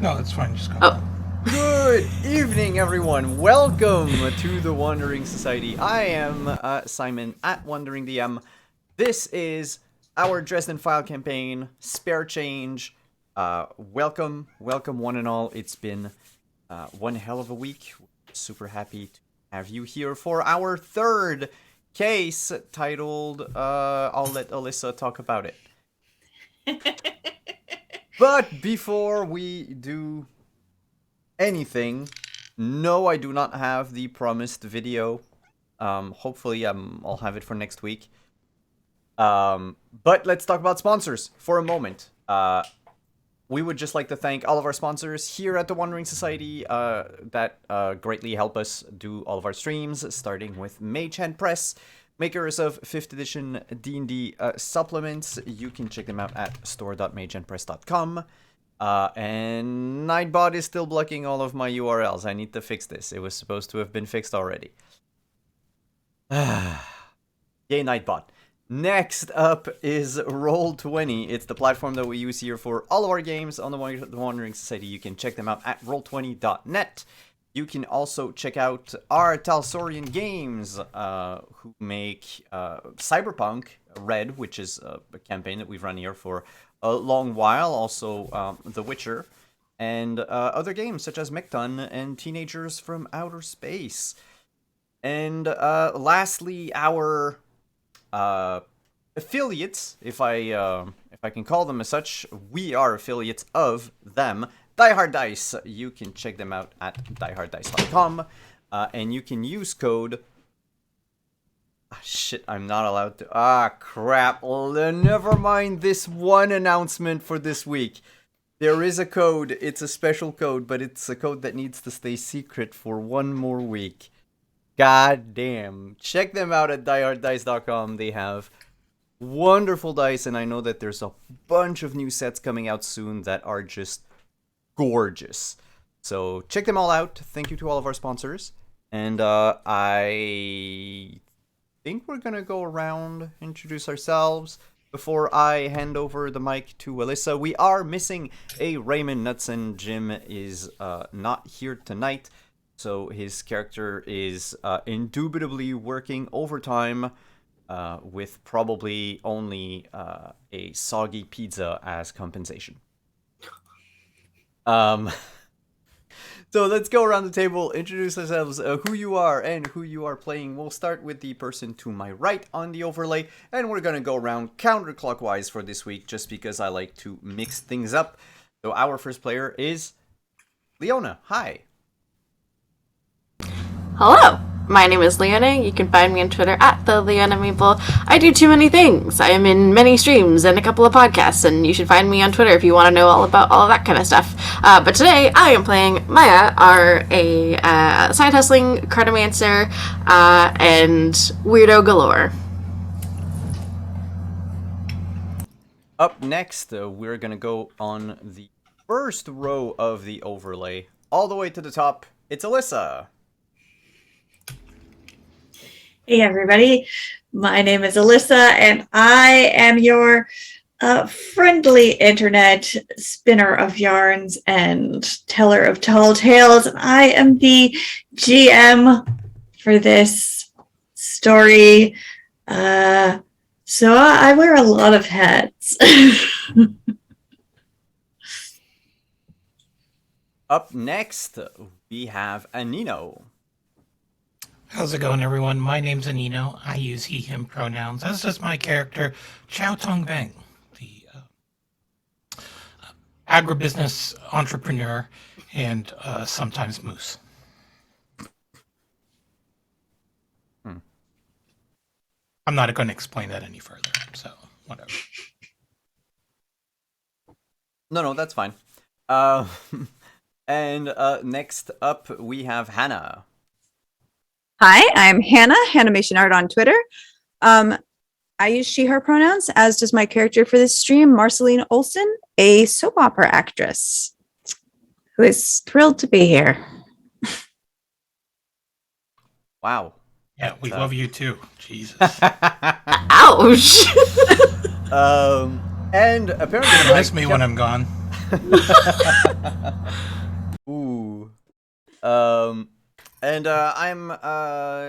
No, that's fine. Just go. Oh. Good evening, everyone. Welcome to the Wandering Society. I am Simon at Wandering DM. This is our Dresden File campaign, Spare Change. Welcome one and all. It's been one hell of a week. Super happy to have you here for our third case titled, I'll let Alyssa talk about it. But before we do anything, no, I do not have the promised video. Hopefully, I'll have it for next week. But let's talk about sponsors for a moment. We would just like to thank all of our sponsors here at the Wandering Society that greatly help us do all of our streams, starting with Mage Hand Press, makers of 5th edition D&D supplements. You can check them out at store.magehandpress.com. And Nightbot is still blocking all of my URLs. I need to fix this. It was supposed to have been fixed already. Yay, Nightbot. Next up is Roll20. It's the platform that we use here for all of our games on the Wandering Society. You can check them out at roll20.net. You can also check out our Talsorian Games, who make Cyberpunk Red, which is a campaign that we've run here for a long while. Also, The Witcher, and other games such as Mechton and Teenagers from Outer Space. And lastly, our affiliates, if I can call them as such, we are affiliates of them. Die Hard Dice. You can check them out at dieharddice.com, and you can use code. Shit, I'm not allowed to. Crap. Never mind this one announcement for this week. There is a code. It's a special code, but it's a code that needs to stay secret for one more week. God damn. Check them out at dieharddice.com. They have wonderful dice, and I know that there's a bunch of new sets coming out soon that are just gorgeous. So check them all out. Thank you to all of our sponsors. And I think we're gonna go around, introduce ourselves before I hand over the mic to Alyssa. We are missing a Raymond Knudsen. Jim is not here tonight, so his character is indubitably working overtime with probably only a soggy pizza as compensation. So let's go around the table, introduce ourselves, who you are and who you are playing. We'll start with the person to my right on the overlay, and we're gonna go around counterclockwise for this week, just because I like to mix things up. So our first player is Leona. Hi. Hello, my name is Leona. You can find me on Twitter at the Leona Meeple. I do too many things. I am in many streams and a couple of podcasts, and you should find me on Twitter if you want to know all about all of that kind of stuff. But today I am playing Maya, a side hustling cartomancer and weirdo galore. Up next, we're gonna go on the first row of the overlay, all the way to the top. It's Alyssa. Hey everybody, my name is Alyssa and I am your friendly internet spinner of yarns and teller of tall tales. And I am the GM for this story. So I wear a lot of hats. Up next, we have Anino. How's it going, everyone? My name's Anino. I use he, him pronouns, as does my character, Chow Tong Bang, the agribusiness entrepreneur and sometimes moose. I'm not going to explain that any further, so whatever. No, that's fine. And next up, we have Hannah. Hi, I'm Hannah, Animation Art on Twitter. I use she, her pronouns, as does my character for this stream, Marceline Olson, a soap opera actress who is thrilled to be here. Wow. Yeah, we love you too. Jesus. Ouch! And apparently, You miss me when I'm gone. Ooh. And I'm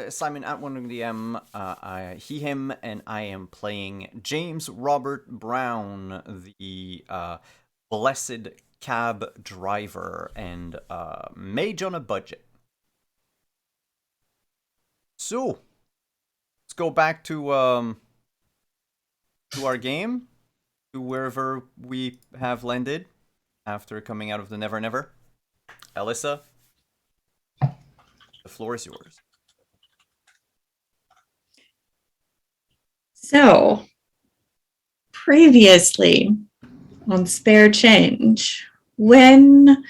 Simon at OneDM. He, him, and I am playing James Robert Brown, the blessed cab driver and mage on a budget. So, let's go back to our game, to wherever we have landed after coming out of the Never Never. Alyssa, the floor is yours. So, previously on Spare Change, when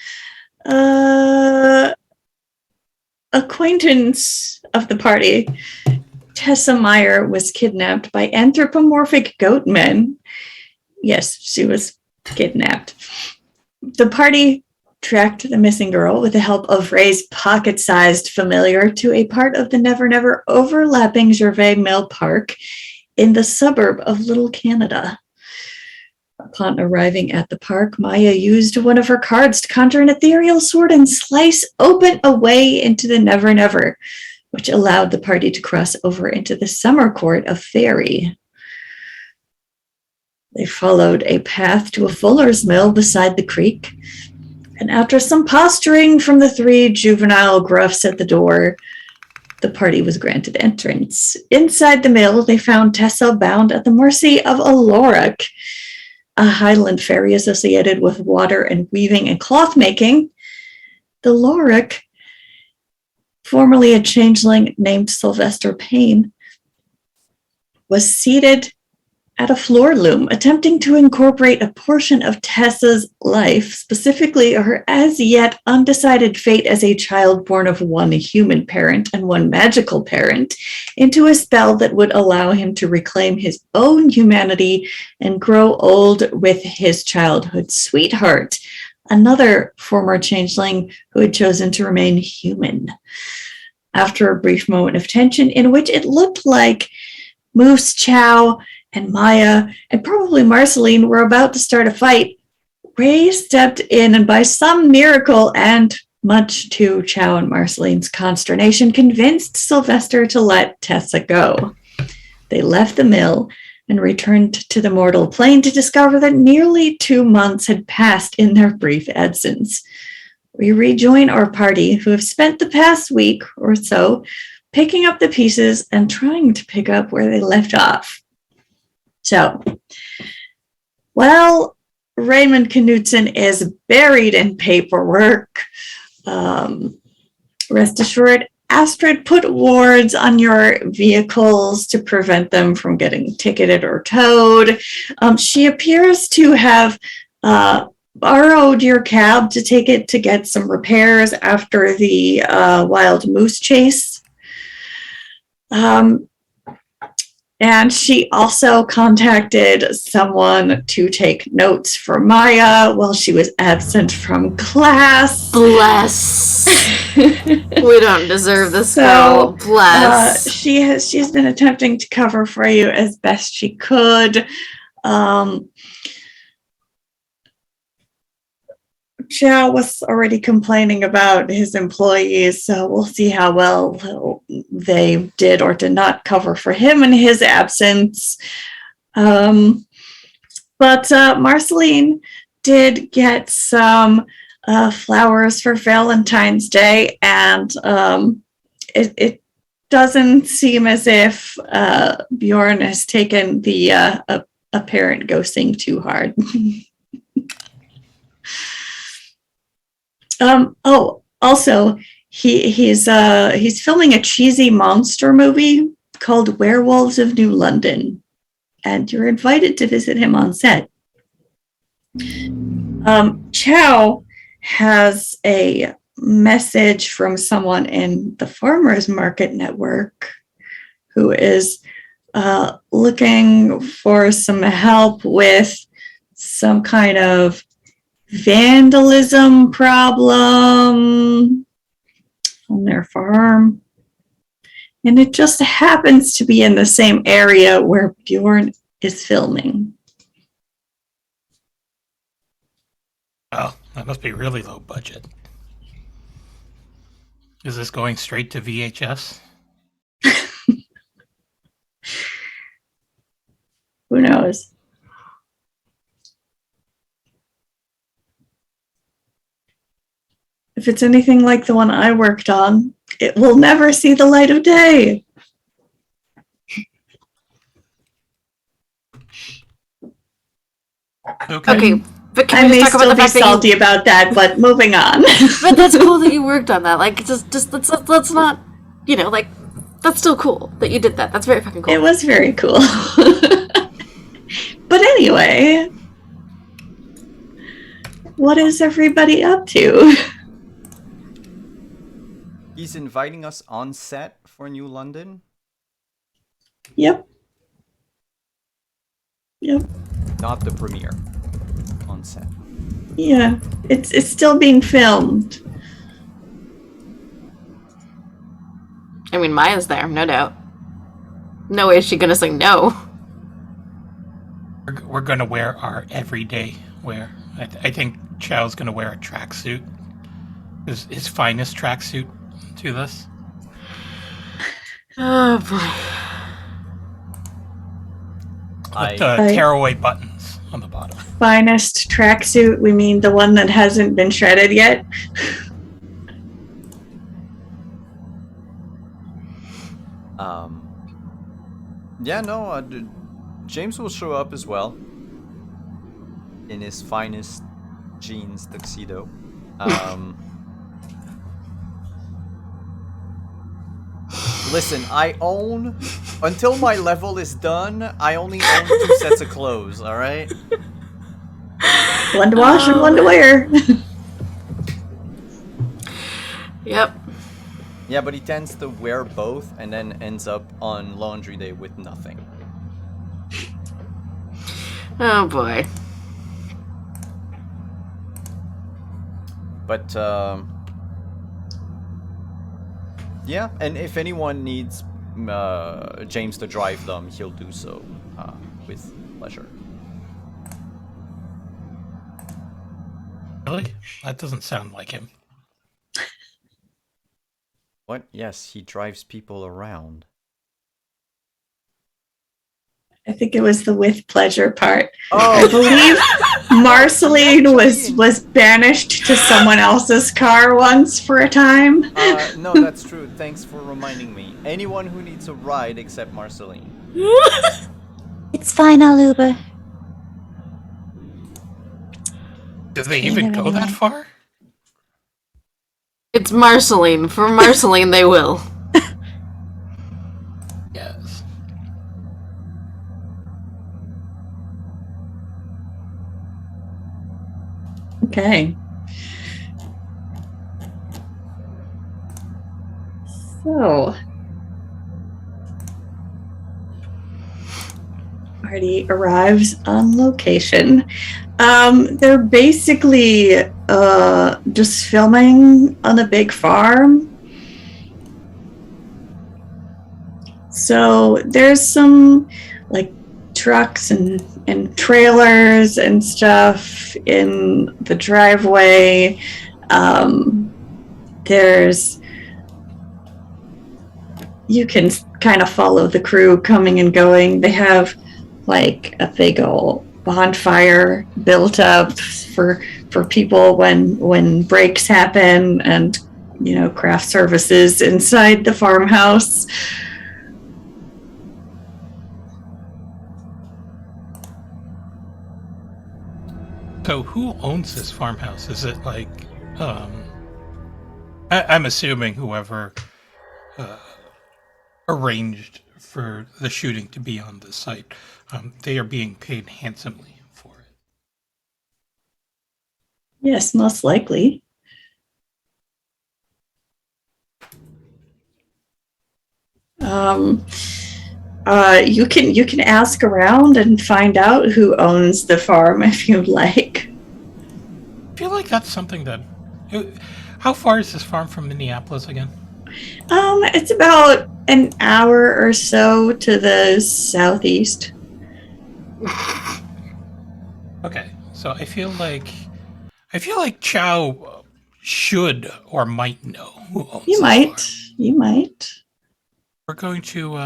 acquaintance of the party, Tessa Meyer, was kidnapped by anthropomorphic goat men. Yes, she was kidnapped. The party tracked the missing girl with the help of Ray's pocket-sized familiar to a part of the Never Never overlapping Gervais Mill Park in the suburb of Little Canada. Upon arriving at the park, Maya used one of her cards to conjure an ethereal sword and slice open a way into the Never Never, which allowed the party to cross over into the summer court of Fairy. They followed a path to a fuller's mill beside the creek, and after some posturing from the three juvenile gruffs at the door, the party was granted entrance. Inside the mill, they found Tessa bound at the mercy of a Lorik, a Highland fairy associated with water and weaving and cloth making. The Lorik, formerly a changeling named Sylvester Payne, was seated at a floor loom, attempting to incorporate a portion of Tessa's life, specifically her as yet undecided fate as a child born of one human parent and one magical parent, into a spell that would allow him to reclaim his own humanity and grow old with his childhood sweetheart, another former changeling who had chosen to remain human. After a brief moment of tension in which it looked like Moose, Chow, and Maya, and probably Marceline, were about to start a fight, Ray stepped in and by some miracle, and much to Chow and Marceline's consternation, convinced Sylvester to let Tessa go. They left the mill and returned to the mortal plane to discover that nearly 2 months had passed in their brief absence. We rejoin our party, who have spent the past week or so picking up the pieces and trying to pick up where they left off. So, well, Raymond Knudsen is buried in paperwork. Rest assured, Astrid put wards on your vehicles to prevent them from getting ticketed or towed. She appears to have borrowed your cab to take it to get some repairs after the wild moose chase. And she also contacted someone to take notes for Maya while she was absent from class. Bless. We don't deserve this girl. Bless. She's been attempting to cover for you as best she could. Chow was already complaining about his employees, so we'll see how well they did or did not cover for him in his absence. But Marceline did get some flowers for Valentine's Day, and it doesn't seem as if Bjorn has taken the apparent ghosting too hard. Also, he's filming a cheesy monster movie called Werewolves of New London, and you're invited to visit him on set. Chow has a message from someone in the Farmers Market Network who is looking for some help with some kind of vandalism problem on their farm. And it just happens to be in the same area where Bjorn is filming. Oh, that must be really low budget. Is this going straight to VHS? Who knows? If it's anything like the one I worked on, it will never see the light of day. Okay, but can I we may just talk still about the be fact that salty about that, but moving on. But that's cool that you worked on that. Like, just let's not, like, that's still cool that you did that. That's very fucking cool. It was very cool. But anyway, what is everybody up to? He's inviting us on set for New London. Yep. Not the premiere. On set. Yeah, it's still being filmed. I mean, Maya's there, no doubt. No way is she gonna say no. We're going to wear our everyday wear. I think Chow's going to wear a tracksuit. His finest tracksuit to this. Oh boy. With the tearaway buttons on the bottom. Finest tracksuit, we mean the one that hasn't been shredded yet? Yeah, no, James will show up as well in his finest jeans tuxedo. Listen, until my level is done, I only own 2 sets of clothes, alright? One to wash and one to wear. Yep. Yeah, but he tends to wear both and then ends up on laundry day with nothing. Oh boy. But, yeah, and if anyone needs James to drive them, he'll do so with pleasure. Really? That doesn't sound like him. What? Yes, he drives people around. I think it was the with pleasure part. Oh, I believe Marceline was banished to someone else's car once for a time. No, that's true. Thanks for reminding me. Anyone who needs a ride except Marceline. It's fine, I'll Uber. Do they even go that far? It's Marceline. For Marceline, they will. Yes. Okay. So, Artie arrives on location. They're basically just filming on a big farm. So there's some like trucks and trailers and stuff in the driveway. You can kind of follow the crew coming and going. They have like a big old bonfire built up for for people when breaks happen, and craft services inside the farmhouse. So who owns this farmhouse? Is it like, I'm assuming whoever arranged for the shooting to be on the site, they are being paid handsomely for it. Yes, most likely. You can ask around and find out who owns the farm if you'd like. I feel like that's something that. How far is this farm from Minneapolis again? It's about an hour or so to the southeast. Okay, so I feel like Chow should or might know who owns You this might. farm. You might. We're going to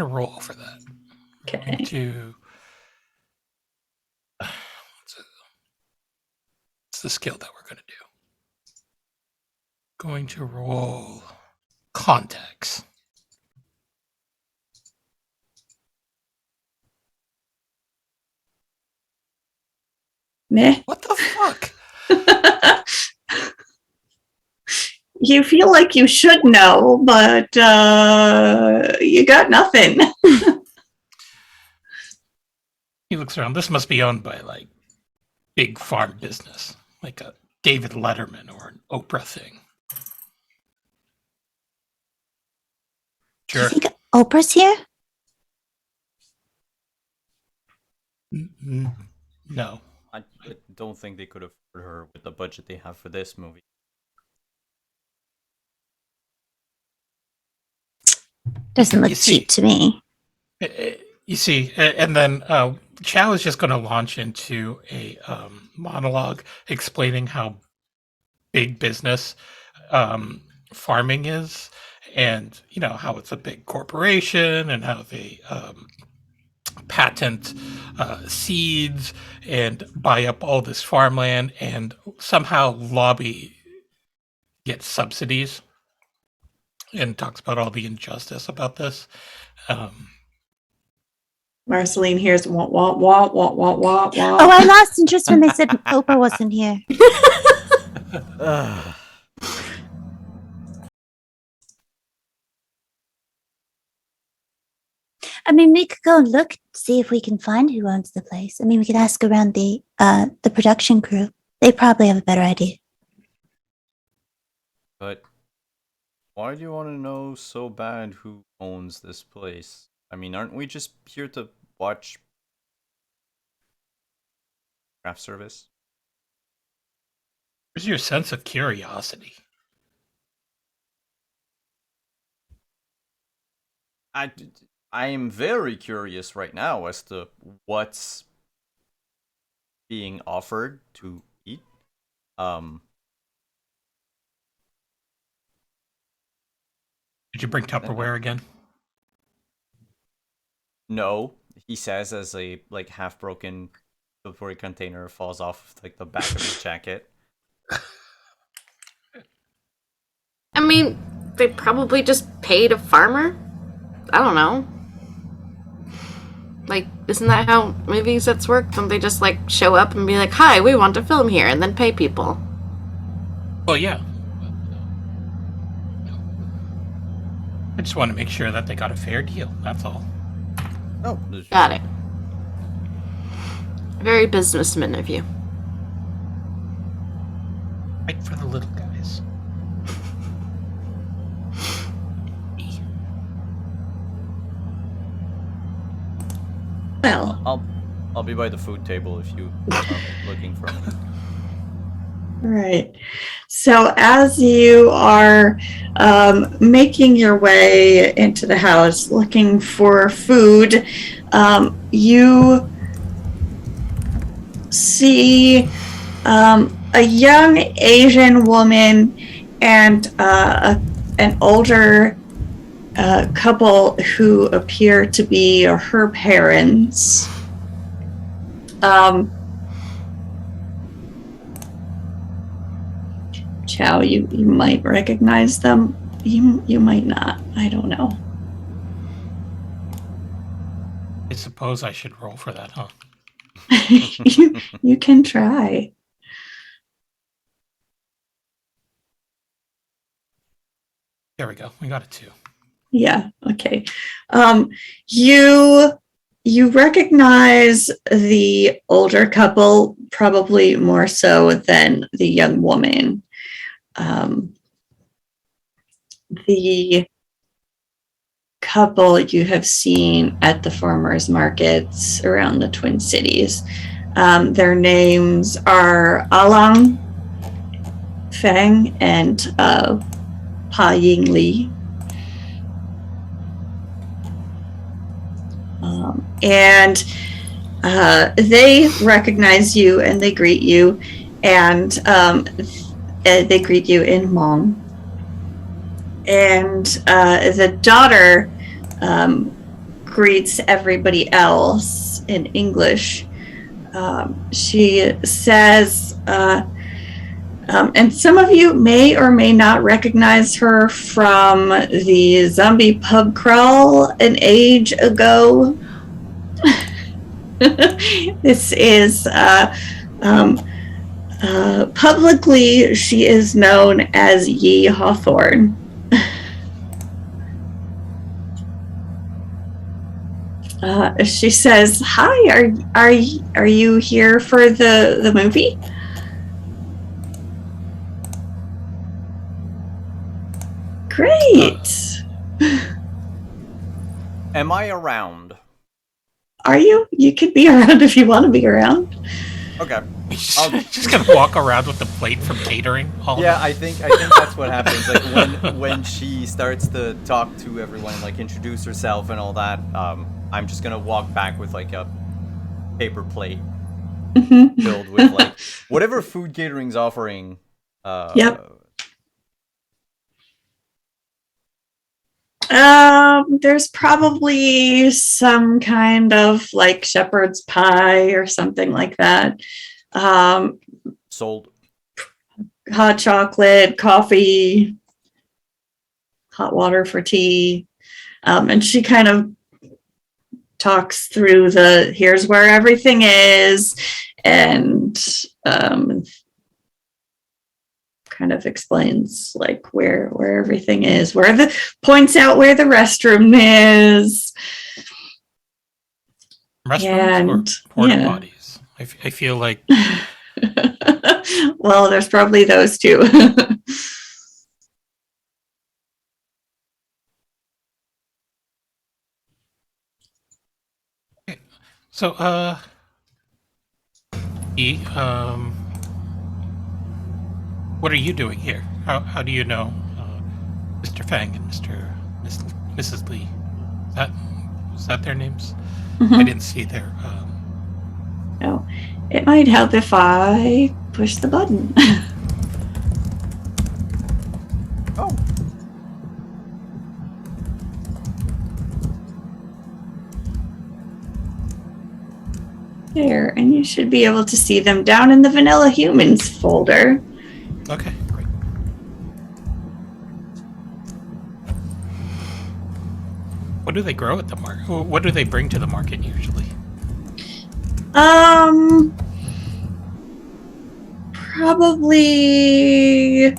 roll for that. We're going Okay. to what's the skill that we're going to do? Going to roll contacts. Meh. What the fuck? You feel like you should know, but you got nothing. He looks around. This must be owned by like big farm business, like a David Letterman or an Oprah thing. Do you Sure. think Oprah's here? No. I don't think they could afford her with the budget they have for this movie. Doesn't look You see- cheap to me. You see, and then Chow is just going to launch into a monologue explaining how big business farming is, and how it's a big corporation, and how they patent seeds and buy up all this farmland and somehow lobby get subsidies, and talks about all the injustice about this. Marceline hears wah wah wah wah wah wah wah. Oh, I lost interest when they said Oprah wasn't here. Ugh. I mean, we could go and look, see if we can find who owns the place. I mean, we could ask around the production crew. They probably have a better idea. But why do you want to know so bad who owns this place? I mean, aren't we just here to watch craft service? Where's your sense of curiosity? I am very curious right now as to what's being offered to eat. Did you bring Tupperware again? No, he says as a like half broken Tupperware container falls off like the back of his jacket. I mean, they probably just paid a farmer. I don't know. Like, isn't that how movie sets work? Don't they just like show up and be like, "Hi, we want to film here," and then pay people? Well, yeah. I just want to make sure that they got a fair deal. That's all. Oh, Got it. Very businessman of you. Right for the little guys. Well, I'll be by the food table if you are looking for me. right. So as you are making your way into the house looking for food, you see a young Asian woman and an older couple who appear to be her parents. Chow, you might recognize them. You might not. I don't know. I suppose I should roll for that, huh? You can try. There we go. We got a 2. Yeah. Okay. You recognize the older couple probably more so than the young woman. The couple you have seen at the farmers markets around the Twin Cities. Their names are Alang Feng and Pa Ying Li. And they recognize you and they greet you, and they greet you in Hmong. And the daughter greets everybody else in English. She says, and some of you may or may not recognize her from the zombie pub crawl an age ago. This is publicly, she is known as Yi Hawthorne. She says, "Hi, are you here for the movie?" Great. Am I around? Are you? You could be around if you want to be around. Okay. Just gonna walk around with the plate from catering. Yeah, I think that's what happens. Like when she starts to talk to everyone, like introduce herself and all that. I'm just gonna walk back with like a paper plate filled with like whatever food catering's offering. Yep. There's probably some kind of like shepherd's pie or something like that. Sold. Hot chocolate, coffee, hot water for tea. And she kind of talks through here's where everything is, and kind of explains like where everything is, points out where the restroom is. Restrooms or porta potties? I feel like well, there's probably those two. so. What are you doing here? How do you know Mr. Fang and Mrs. Lee? Is that their names? Mm-hmm. I didn't see their. No, it might help if I push the button. Oh. There, and you should be able to see them down in the Vanilla Humans folder. Okay, great. What do they grow at the market? What do they bring to the market usually? Probably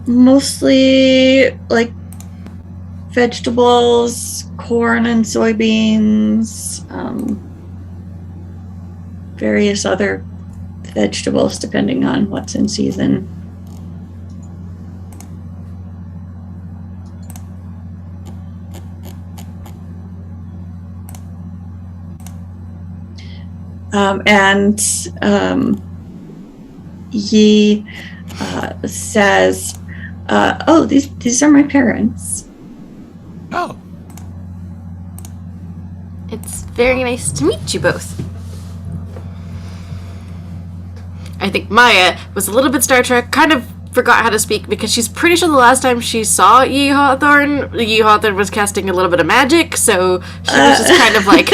mostly like vegetables, corn and soybeans, various other vegetables depending on what's in season. Yi says, "Oh, these are my parents." Oh, It's very nice to meet you both. I think Maya was a little bit Star Trek, kind of forgot how to speak because she's pretty sure the last time she saw Yi Hawthorne was casting a little bit of magic, so she was just kind of like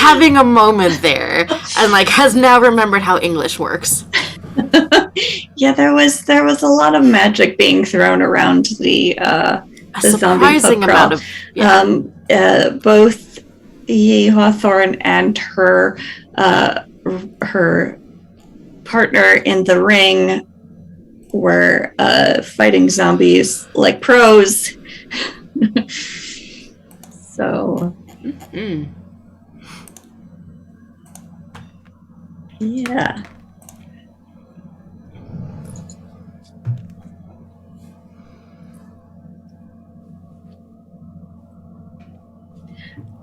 having a moment there and like has now remembered how English works. Yeah, there was a lot of magic being thrown around the A zombie surprising pub amount crawl. of yeah. Both Yi Hawthorne and her her partner in the ring were fighting zombies like pros. So Mm. yeah.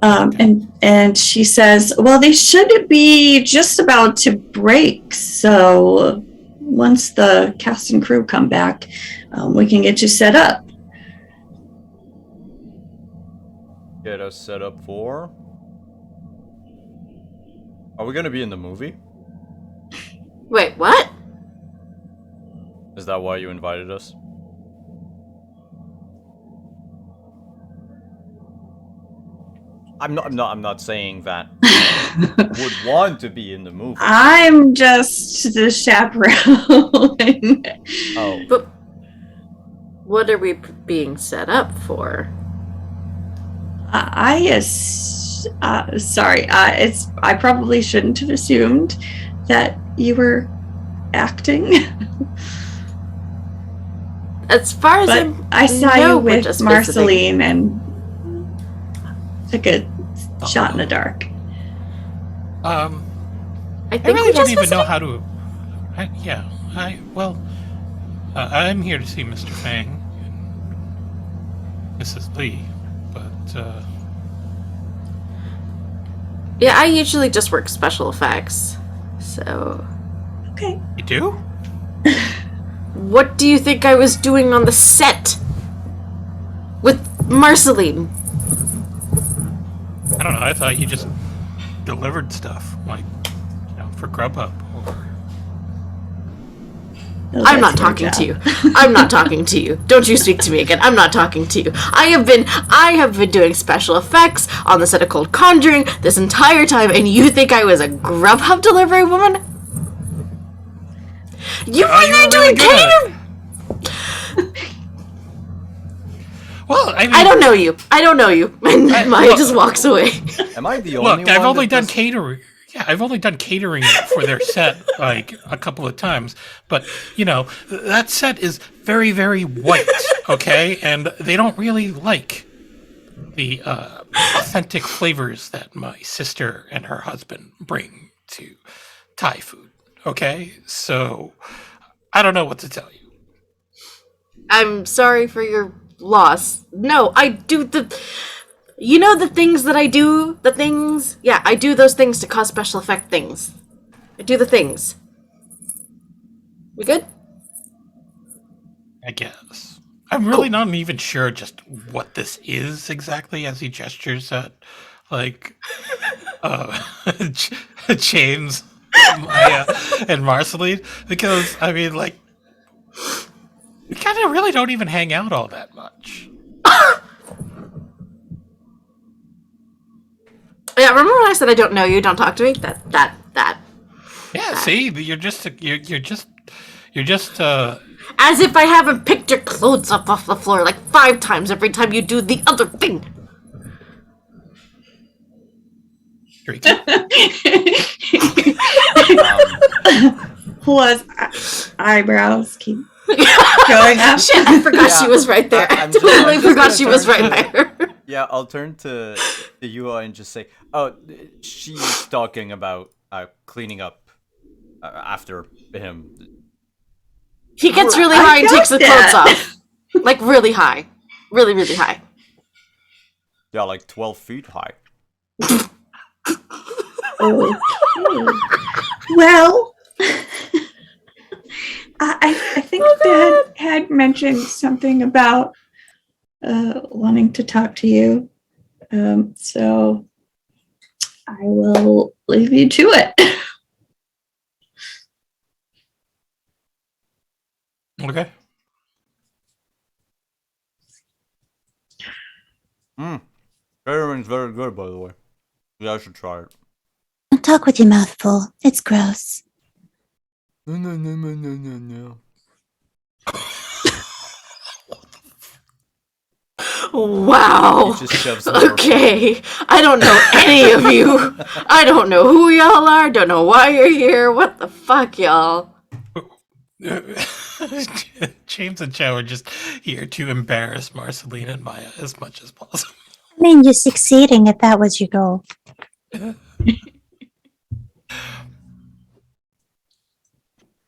And she says, well, they should be just about to break. So once the cast and crew come back, we can get you set up. Get us set up for. Are we gonna be in the movie? Wait, what? Is that why you invited us? I'm not saying that would want to be in the movie. I'm just the chaperone. Oh, But what are we being set up for? Sorry. I probably shouldn't have assumed that you were acting. As far as But I saw know, you we're with just Marceline and took a shot in the dark. I I think really we don't just even know visiting. how to. I'm here to see Mr. Fang and Mrs. Lee, but Yeah, I usually just work special effects. So, Okay. you do? what do you think I was doing on the set with Marceline? I don't know. I thought you just delivered stuff, like, for Grubhub. Or... No, I'm that's not your talking to job. you. I'm not talking to you. Don't you speak to me again. I'm not talking to you. I have been doing special effects on the set of Cold Conjuring this entire time, and you think I was a Grubhub delivery woman? You were you there were doing really good at catering. Well, I mean, I don't know you. And Maya just walks away. am I the only look, one? I've only that done does- catering. Yeah, I've only done catering for their set like a couple of times, but that set is very, very white. Okay, and they don't really like the authentic flavors that my sister and her husband bring to Thai food. Okay, so I don't know what to tell you. I'm sorry for your loss. No, I do the things that I do, the things. Yeah, I do those things to cause special effect things. I do the things. We good? I guess. I'm really not even sure just what this is exactly as he gestures at, like, uh, James, Maya, and Marceline. Because, I mean, like, we kind of really don't even hang out all that much. Yeah, remember when I said I don't know you, don't talk to me? That. Yeah, see, you're just, As if I haven't picked your clothes up off the floor like 5 times every time you do the other thing. streaky. Was eyebrows keep going up? Shit, I forgot Yeah, she was right there. I I'm just forgot gonna she was turn right to- there. Yeah, I'll turn to Yua and just say, "Oh, she's talking about cleaning up after him." He gets really I high and got takes the that. clothes off. Like really high. Really, really high. Yeah, like 12 feet high. Okay. Well, I think Dad had mentioned something about wanting to talk to you. So I will leave you to it. Okay. Catering's very good, by the way. Yeah, I should try it. talk with your mouth full. It's gross. No. Wow. He just shoves more Okay. I don't know any of you. I don't know who y'all are. Don't know why you're here. What the fuck, y'all? James and Joe are just here to embarrass Marceline and Maya as much as possible. I mean, you're succeeding if that was your goal.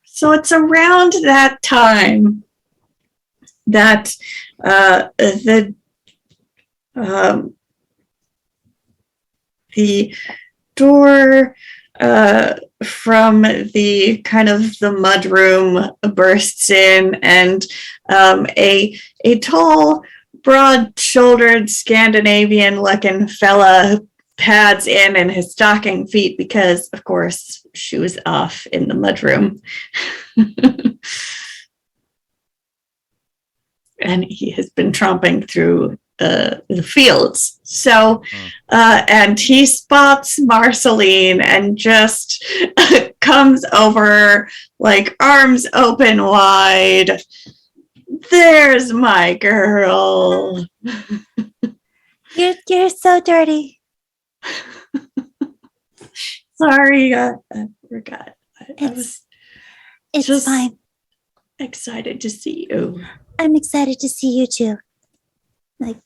So it's around that time that the door from the kind of the mudroom bursts in, and a tall, broad-shouldered Scandinavian-looking fella pads in his stocking feet because, of course, shoes off in the mudroom. And he has been tromping through the fields. So, and he spots Marceline and just comes over, like, arms open wide. There's my girl. You're so dirty. Sorry, I forgot. I was It's just fine. excited to see you. I'm excited to see you too. Like,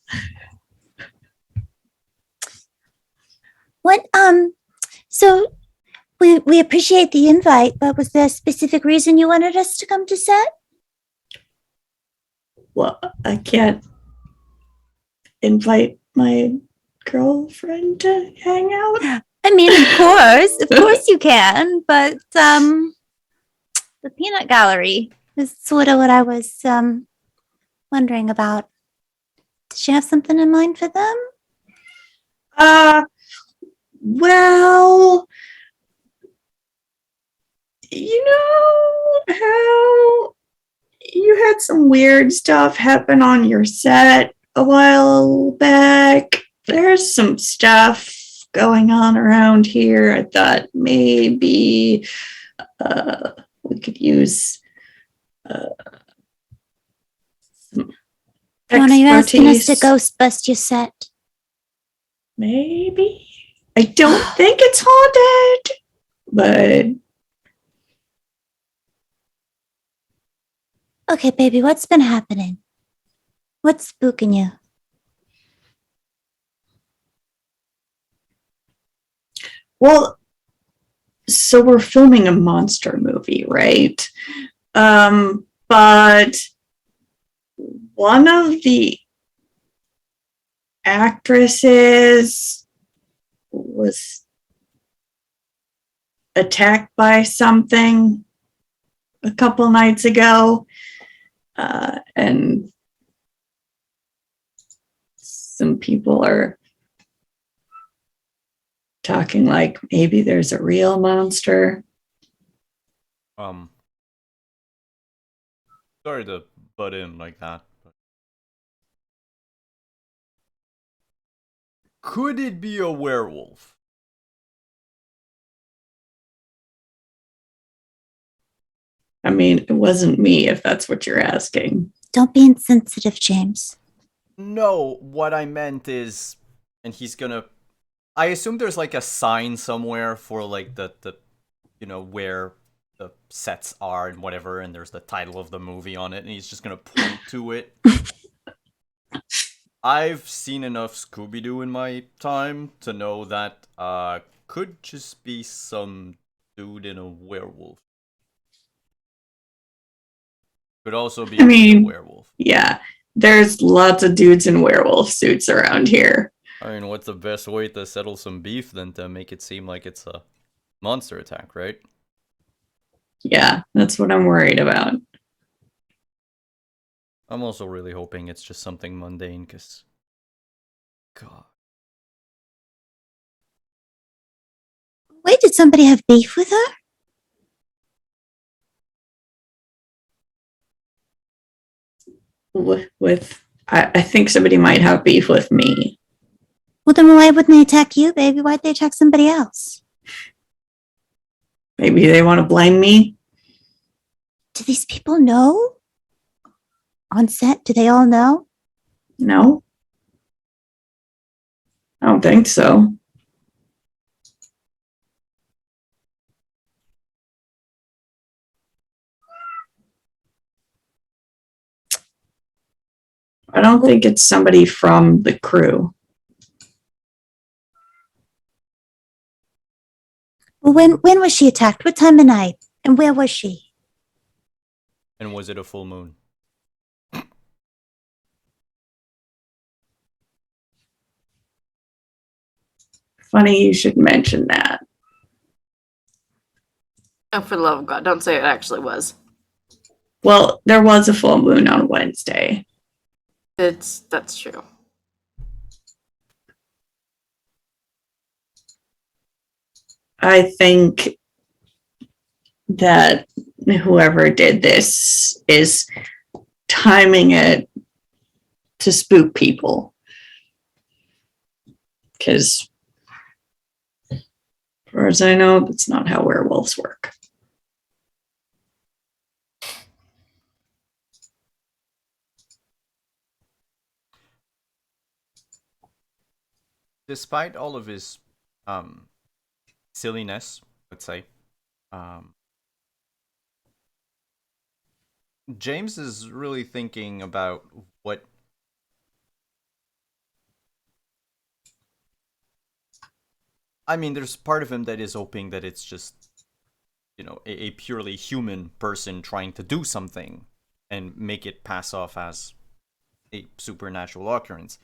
what? So we appreciate the invite, but was there a specific reason you wanted us to come to set? Well, I can't invite my girlfriend to hang out. I mean, of course you can, but the peanut gallery is sort of what I was wondering about. Does you have something in mind for them? Well, you know how you had some weird stuff happen on your set a while back? There's some stuff going on around here. I thought maybe we could use some Are you asking us to expertise. ghost bust your set? Maybe. I don't think it's haunted, but Okay, baby, what's been happening? What's spooking you? well, so we're filming a monster movie, right? But one of the actresses was attacked by something a couple nights ago, and some people are talking like maybe there's a real monster. Sorry to butt in like that. But could it be a werewolf? I mean, it wasn't me, if that's what you're asking. Don't be insensitive, James. No, what I meant is, and he's gonna. I assume there's like a sign somewhere for like the where the sets are and whatever, and there's the title of the movie on it, and he's just gonna point to it. I've seen enough Scooby-Doo in my time to know that could just be some dude in a werewolf. Could also be I mean, a werewolf. Yeah, there's lots of dudes in werewolf suits around here. I mean, what's the best way to settle some beef than to make it seem like it's a monster attack, right? Yeah, that's what I'm worried about. I'm also really hoping it's just something mundane, because... God. Wait, did somebody have beef with her? I think somebody might have beef with me. Well, then why wouldn't they attack you, baby? Why'd they attack somebody else? Maybe they want to blame me. Do these people know? On set, do they all know? No, I don't think so. I don't think it's somebody from the crew. Well, when was she attacked? What time of night? And where was she? And was it a full moon? Funny you should mention that. Oh, for the love of God, don't say it actually was. Well, there was a full moon on Wednesday. That's true. I think that whoever did this is timing it to spook people. Because, as far as I know, that's not how werewolves work. Despite all of his silliness, let's say, James is really thinking about what I mean, there's part of him that is hoping that it's just, a purely human person trying to do something and make it pass off as a supernatural occurrence.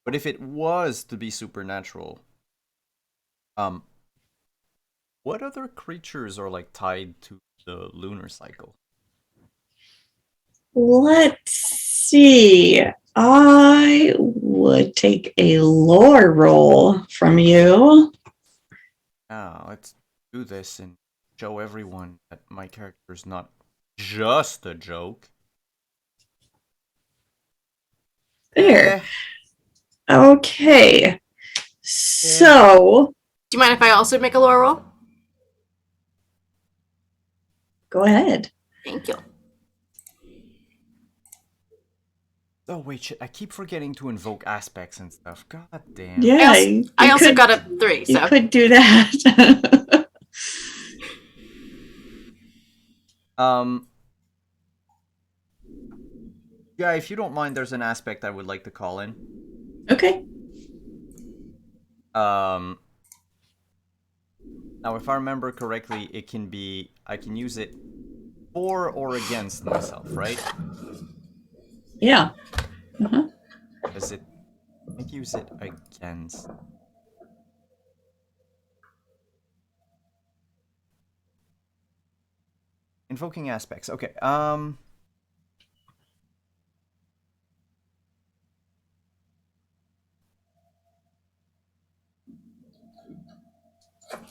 But if it was to be supernatural, what other creatures are like tied to the lunar cycle? Let's see. I would take a lore roll from you. Let's do this and show everyone that my character is not just a joke. There. Okay. So, Do you mind if I also make a lore roll? go ahead. Thank you. Oh wait, shit! I keep forgetting to invoke aspects and stuff. God damn. Yeah, I also got a 3, you so. could do that. Yeah, if you don't mind, there's an aspect I would like to call in. Okay. Now, if I remember correctly, I can use it for or against myself, right? Yeah. Uh-huh. Does it? I can use it against. Invoking aspects. Okay.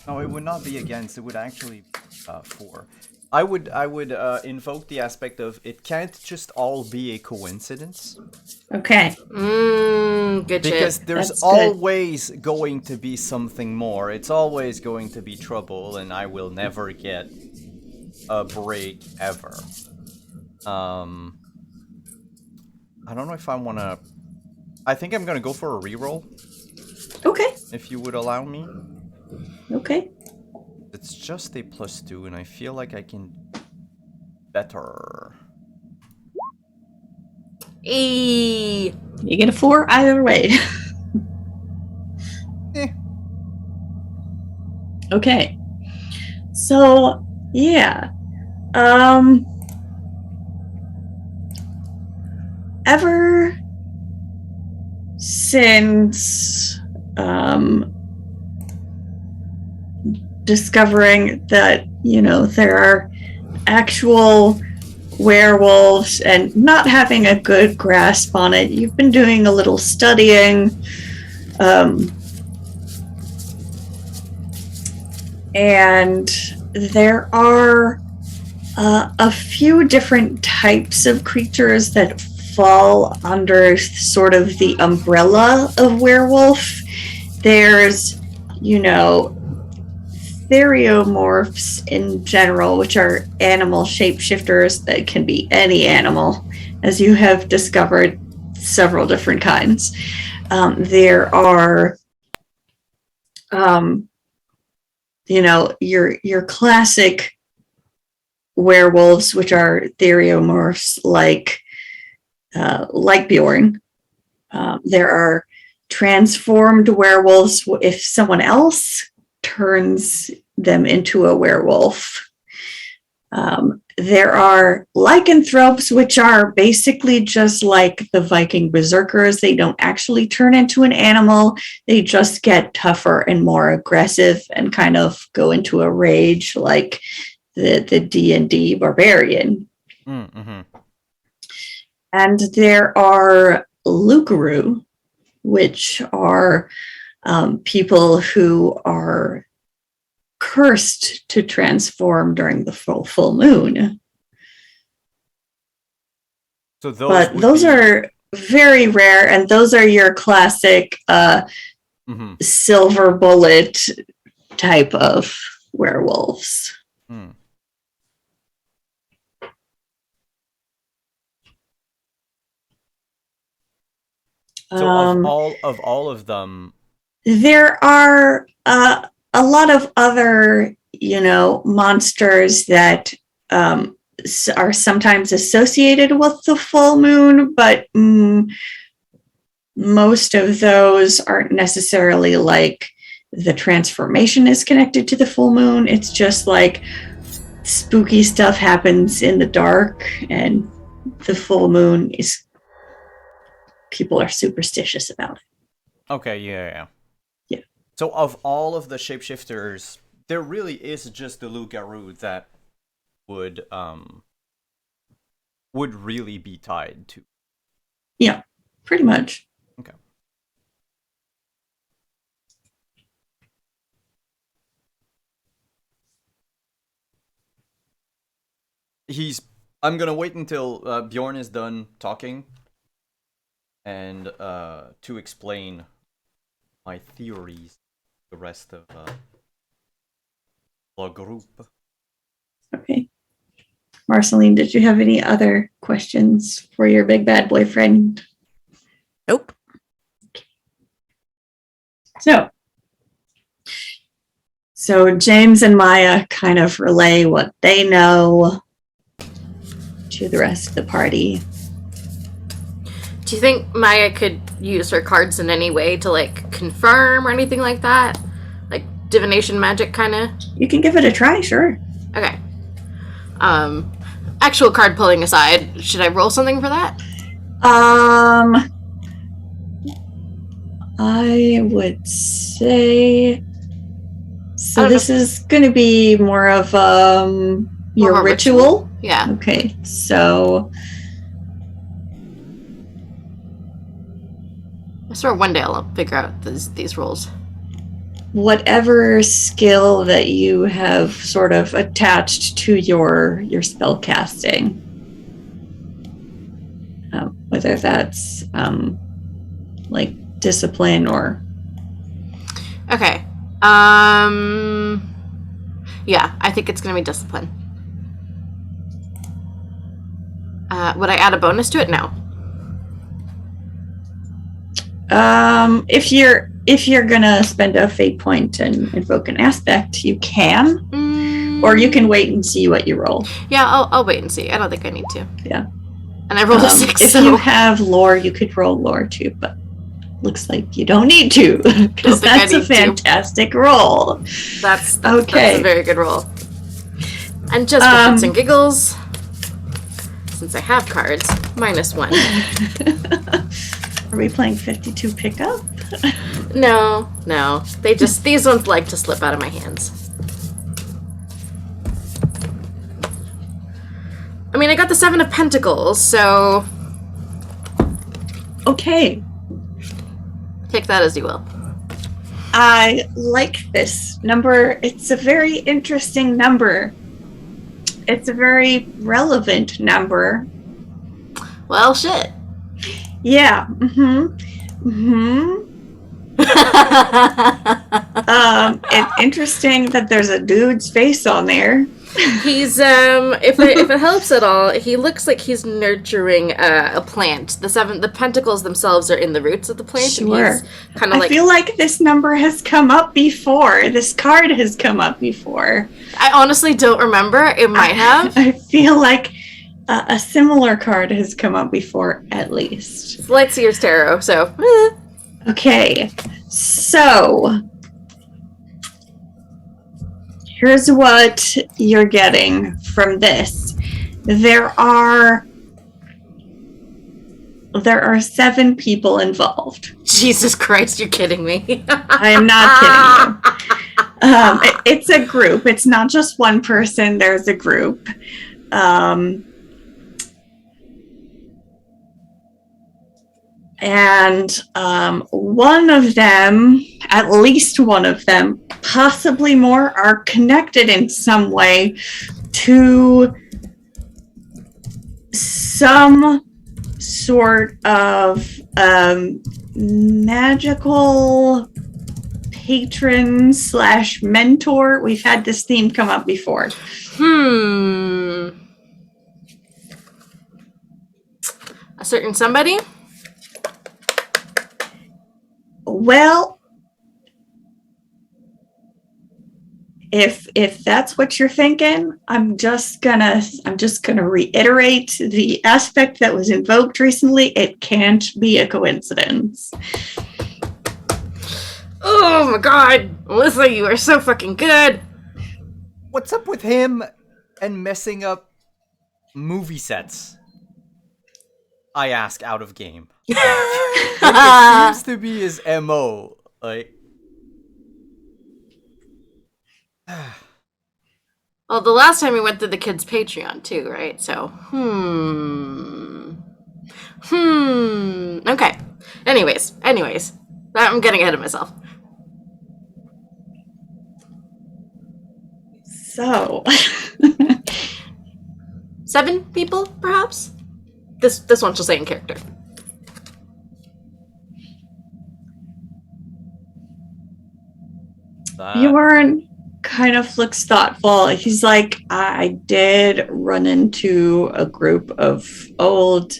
No, it would not be against. It would actually be for. I would invoke the aspect of it can't just all be a coincidence. Okay. Good shit. Because there's That's good. always going to be something more. It's always going to be trouble, and I will never get a break ever. I don't know if I want to. I think I'm gonna go for a reroll, Okay. if you would allow me. Okay. It's just a +2, and I feel like I can better. Eee. You get a 4 either way. Eh. Okay. So, yeah. Ever since discovering that, there are actual werewolves and not having a good grasp on it, you've been doing a little studying. And there are a few different types of creatures that fall under sort of the umbrella of werewolf. There's, theriomorphs in general, which are animal shapeshifters that can be any animal, as you have discovered several different kinds. There are, your classic werewolves, which are theriomorphs, like Bjorn. There are transformed werewolves if someone else turns them into a werewolf. There are lycanthropes, which are basically just like the Viking berserkers. They don't actually turn into an animal. They just get tougher and more aggressive and kind of go into a rage like the D&D barbarian. Mm-hmm. And there are Lucaru, which are people who are cursed to transform during the full moon. So those are very rare, and those are your classic silver bullet type of werewolves. Mm. So of all of them, there are a lot of other, monsters that are sometimes associated with the full moon, but most of those aren't necessarily like the transformation is connected to the full moon. It's just like spooky stuff happens in the dark, and the full moon is, people are superstitious about it. okay, yeah. Yeah. So of all of the shapeshifters, there really is just the Lugaru that would really be tied to. Yeah, pretty much. Okay. I'm gonna wait until Bjorn is done talking and to explain my theories the rest of the group. Okay. Marceline, did you have any other questions for your big bad boyfriend? Nope. So James and Maya kind of relay what they know to the rest of the party. Do you think Maya could use her cards in any way to, like, confirm or anything like that? Like, divination magic, kind of? You can give it a try, sure. Okay. Actual card pulling aside, should I roll something for that? I would say... So this is going to be more of your ritual? Yeah. Okay, so... I swear one day I'll figure out these rolls. Whatever skill that you have sort of attached to your spell casting, whether that's like discipline or... Okay. Yeah, I think it's gonna be discipline. Would I add a bonus to it? No. If you're gonna spend a fate point and invoke an aspect, you can, or you can wait and see what you roll. Yeah, I'll wait and see. I don't think I need to. Yeah. And I rolled a 6. If you have lore, you could roll lore too, but looks like you don't need to, because that's a fantastic roll. That's okay. That's a very good roll. And just for shits and giggles, since I have cards, -1. Are we playing 52 pickup? No. These ones like to slip out of my hands. I mean, I got the 7 of Pentacles, so... Okay. Take that as you will. I like this number. It's a very interesting number. It's a very relevant number. Well, shit. Yeah. It's interesting that there's a dude's face on there. He's if it helps at all, he looks like he's nurturing a plant. The pentacles themselves are in the roots of the plant. Sure. And he's kind of I like, feel like this number has come up before. This card has come up before. I honestly don't remember. It might have. I feel like a similar card has come up before, at least. It's Lightseer's Tarot, so. Okay, so here's what you're getting from this. There are 7 people involved. Jesus Christ, you're kidding me. I am not kidding you. It's a group. It's not just one person. There's a group. And one of them, at least one of them, possibly more, are connected in some way to some sort of magical patron / mentor. We've had this theme come up before. A certain somebody? Well, if that's what you're thinking, I'm just gonna reiterate the aspect that was invoked recently. It can't be a coincidence. Oh my god, Melissa, you are so fucking good. What's up with him and messing up movie sets? I ask out of game. It seems to be his MO. Like, Well, the last time we went through the kids' Patreon too, right? So, Okay. Anyways, I'm getting ahead of myself. So, 7 people, perhaps. This one she'll say in character. Bjorn kind of looks thoughtful. He's like, I did run into a group of old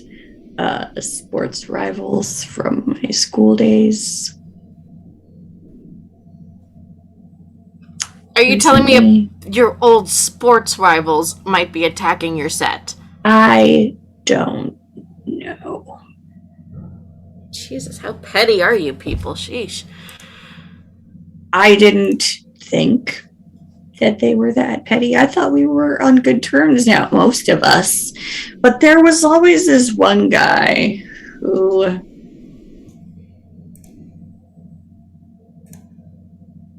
sports rivals from my school days. Are you telling me your old sports rivals might be attacking your set? I don't know. Jesus, how petty are you people? Sheesh. I didn't think that they were that petty. I thought we were on good terms now, most of us. But there was always this one guy who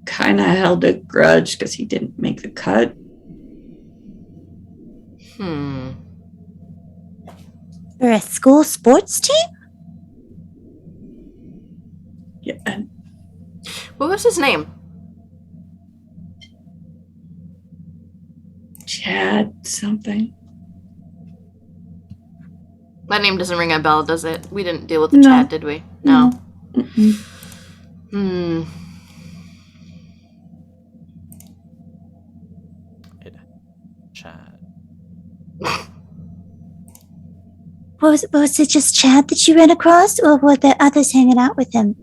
kind of held a grudge because he didn't make the cut. For a school sports team? Yeah. What was his name? Chad something. That name doesn't ring a bell, does it? We didn't deal with the No. chat, did we? No. Mm-mm. Chad. Was it just Chad that you ran across, or were there others hanging out with him?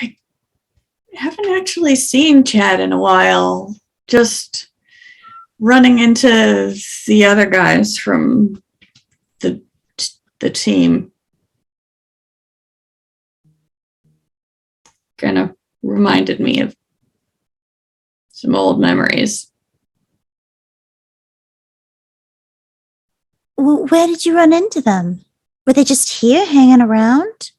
I haven't actually seen Chad in a while. Just running into the other guys from the team. Kind of reminded me of some old memories. Where did you run into them? Were they just here hanging around?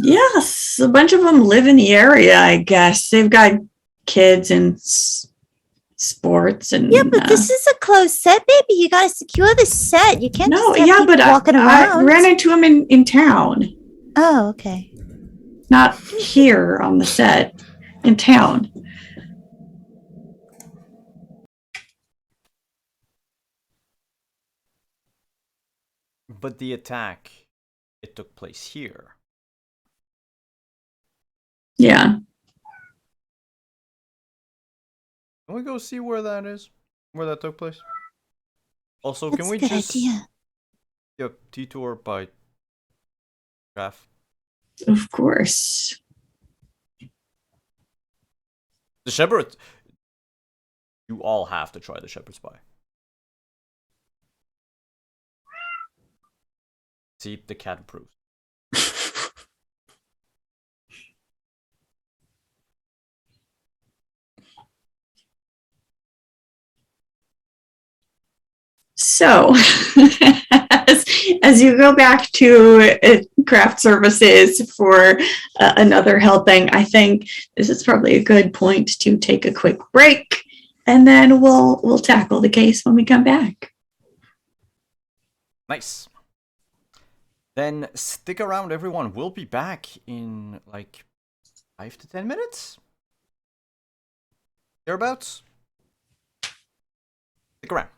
Yes, a bunch of them live in the area, I guess. They've got kids and sports and Yeah, but this is a closed set, baby. You gotta secure the set. You can't no, just have yeah, people but walking I around. ran into them in town, Oh, okay. not here on the set, in town. But the attack, it took place here. Yeah. Can we go see where that is? Where that took place? Also, That's can a we good just idea. detour by Graf? Of course. The Shepherd. You all have to try the Shepherd's Pie. See, the cat approves. So, as you go back to craft services for another helping, I think this is probably a good point to take a quick break, and then we'll tackle the case when we come back. Nice. Then stick around, everyone. We'll be back in like 5 to 10 minutes. Thereabouts. Stick around.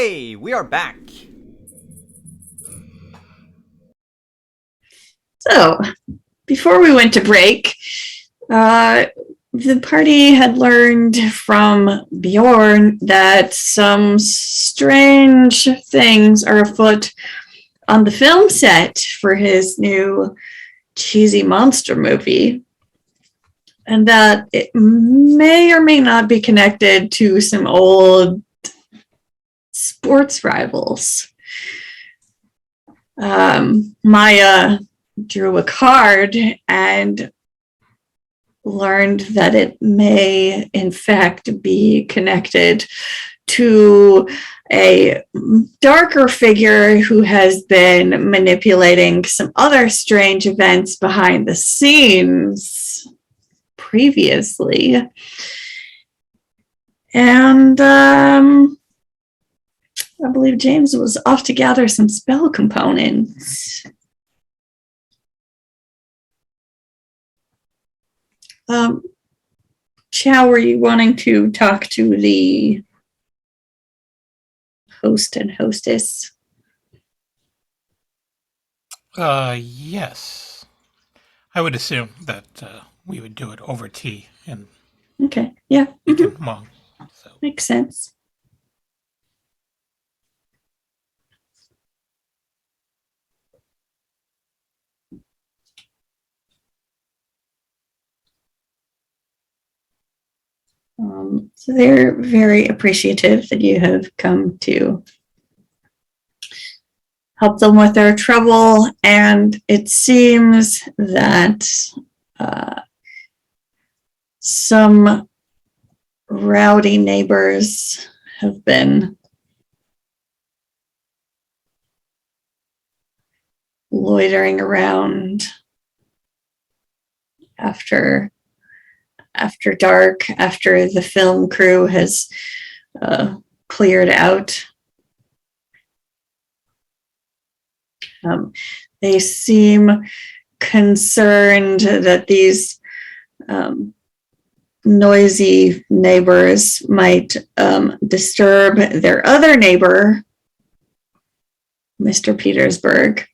Hey, we are back. So, before we went to break, the party had learned from Bjorn that some strange things are afoot on the film set for his new cheesy monster movie, and that it may or may not be connected to some old sports rivals. Maya drew a card and learned that it may, in fact, be connected to a darker figure who has been manipulating some other strange events behind the scenes previously. And I believe James was off to gather some spell components. Chow, were you wanting to talk to the host and hostess? Yes. I would assume that we would do it over tea and Okay, yeah, we can Hmong. So makes sense. So they're very appreciative that you have come to help them with their trouble, and it seems that some rowdy neighbors have been loitering around after dark, after the film crew has cleared out. They seem concerned that these noisy neighbors might disturb their other neighbor, Mr. Petersburg,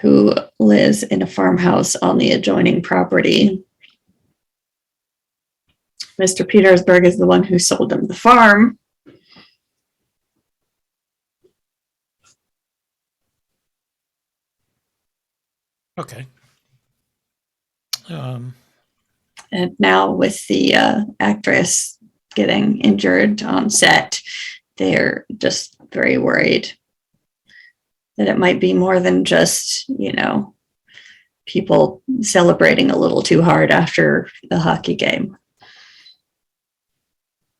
who lives in a farmhouse on the adjoining property. Mr. Petersburg is the one who sold them the farm. okay. And now with the actress getting injured on set, they're just very worried that it might be more than just, people celebrating a little too hard after the hockey game.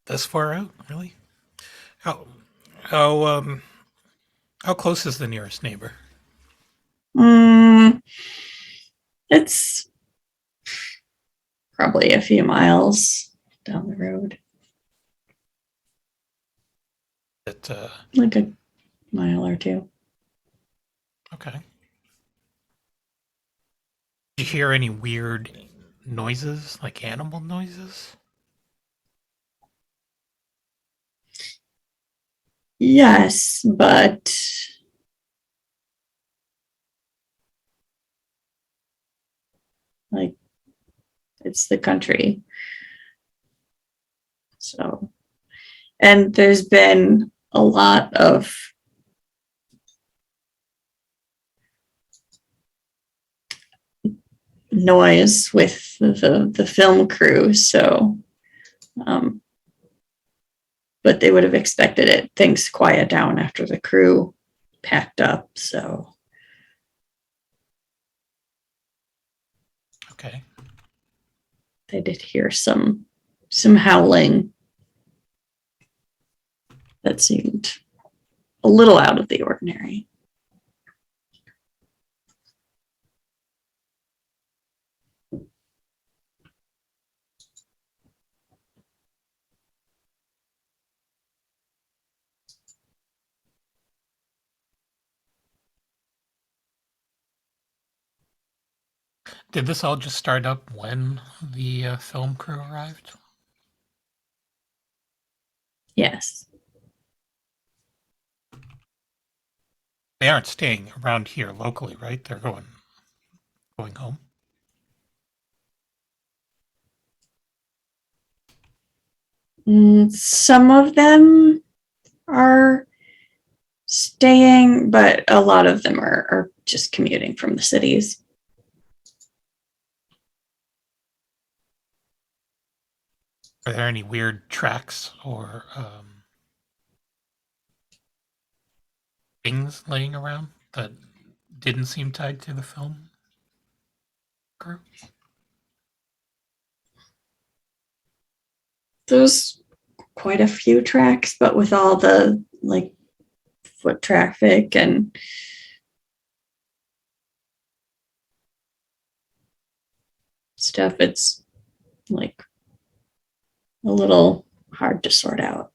This far out, really? How how close is the nearest neighbor? It's probably a few miles down the road, It like a mile or two. okay. Did you hear any weird noises, like animal noises? Yes, but like it's the country. So, and there's been a lot of noise with the film crew. So, but they would have expected it. Things quiet down after the crew packed up. So, Okay. they did hear some howling that seemed a little out of the ordinary. Did this all just start up when the film crew arrived? Yes. They aren't staying around here locally, right? They're going home. Some of them are staying, but a lot of them are just commuting from the cities. Are there any weird tracks or things laying around that didn't seem tied to the film crew? There's quite a few tracks, but with all the like foot traffic and stuff, it's like a little hard to sort out.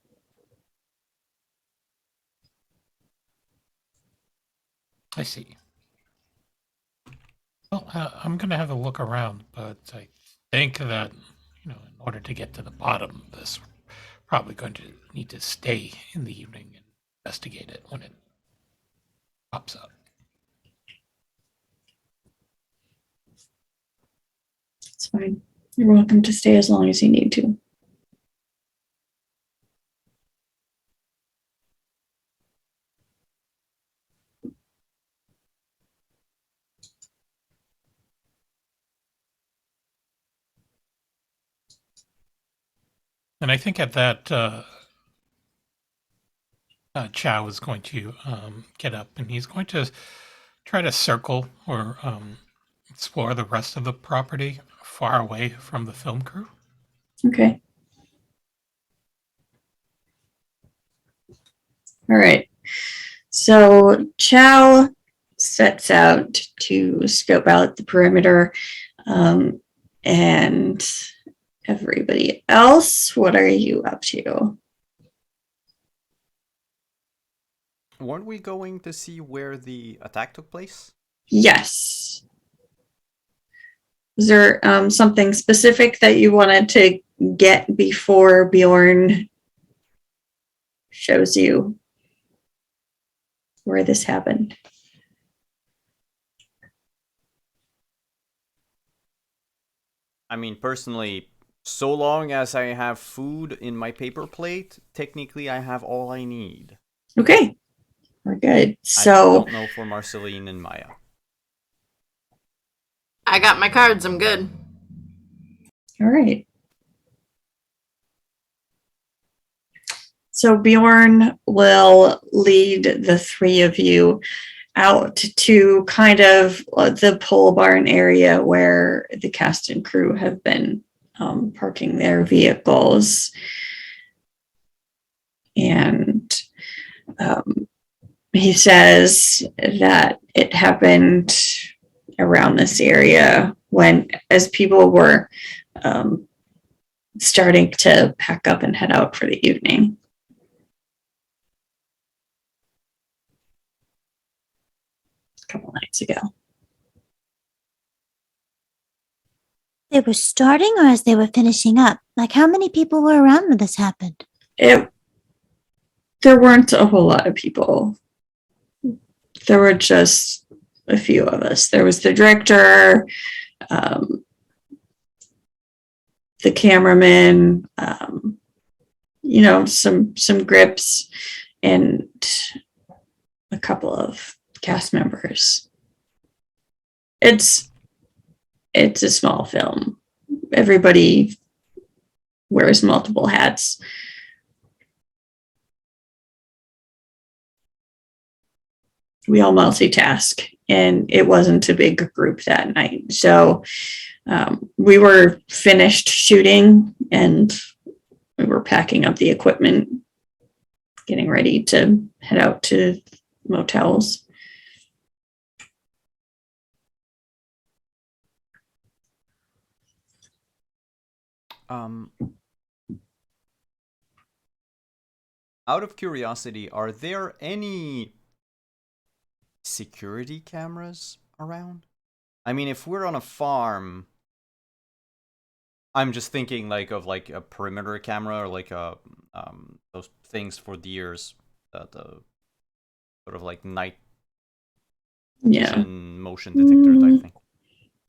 I see. Well, I'm going to have a look around, but I think that, in order to get to the bottom of this, we're probably going to need to stay in the evening and investigate it when it pops up. It's fine. You're welcome to stay as long as you need to. And I think at that, Chow is going to get up and he's going to try to circle or explore the rest of the property far away from the film crew. Okay. All right. So Chow sets out to scope out the perimeter. And everybody else, what are you up to? Weren't we going to see where the attack took place? Yes. Is there something specific that you wanted to get before Bjorn shows you where this happened? I mean, personally, so long as I have food in my paper plate, technically I have all I need. Okay, we're good. I So, don't know for Marceline and Maya. I got my cards. I'm good. all right. So Bjorn will lead the three of you out to kind of the pole barn area where the cast and crew have been parking their vehicles. And he says that it happened around this area when, as people were starting to pack up and head out for the evening. A couple nights ago. They were starting or as they were finishing up? Like, how many people were around when this happened? There weren't a whole lot of people. There were just a few of us. There was the director, the cameraman, some grips, and a couple of cast members. It's a small film. Everybody wears multiple hats. We all multitask, and it wasn't a big group that night. So we were finished shooting, and we were packing up the equipment, getting ready to head out to motels. Out of curiosity, are there any security cameras around? I mean, if we're on a farm, I'm just thinking like of like a perimeter camera or like those things for deers, the sort of like night Yeah. motion detector type thing.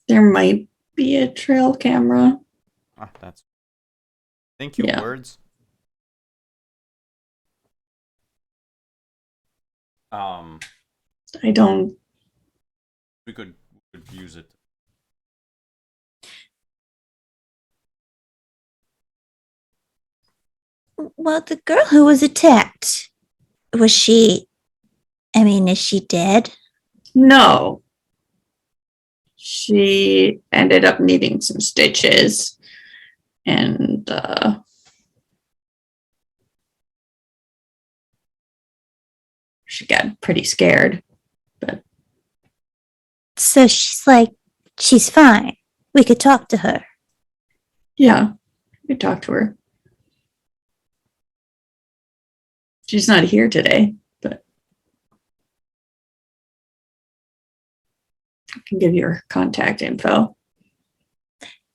There might be a trail camera. That's. Thank you, Yeah. words. I don't. We could use it. Well, the girl who was attacked, was she? I mean, is she dead? No. She ended up needing some stitches. And she got pretty scared. So she's fine. We could talk to her. Yeah, we talked to her. She's not here today, but I can give you her contact info.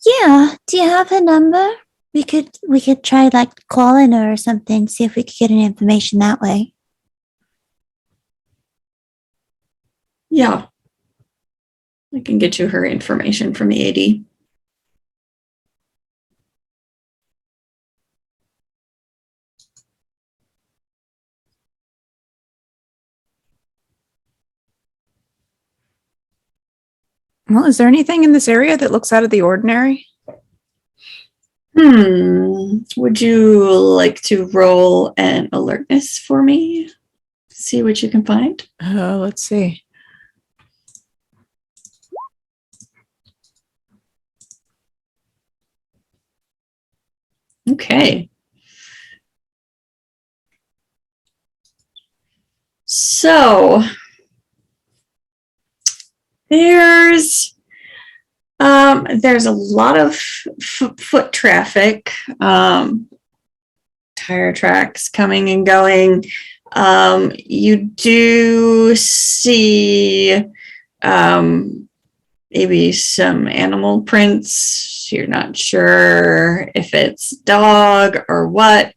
Yeah. Do you have her number? We could try like calling her or something, see if we could get any information that way. Yeah. I can get you her information from the AD. Well, is there anything in this area that looks out of the ordinary? Would you like to roll an alertness for me? See what you can find. Let's see. Okay. So there's a lot of foot traffic, tire tracks coming and going. You do see maybe some animal prints. You're not sure if it's dog or what.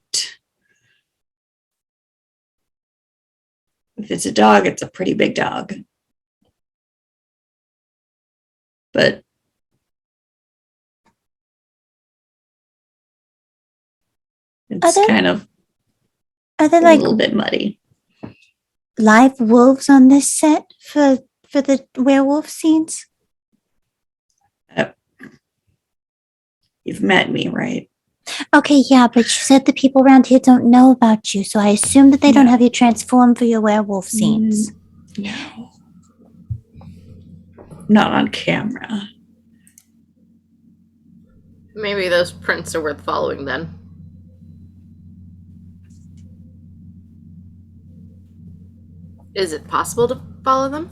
If it's a dog, it's a pretty big dog. But it's kind of Are there a like little bit muddy. live wolves on this set for the werewolf scenes? You've met me, right? Okay, yeah, but you said the people around here don't know about you, so I assume that they don't have you transform for your werewolf scenes. No. Not on camera. Maybe those prints are worth following then. Is it possible to follow them?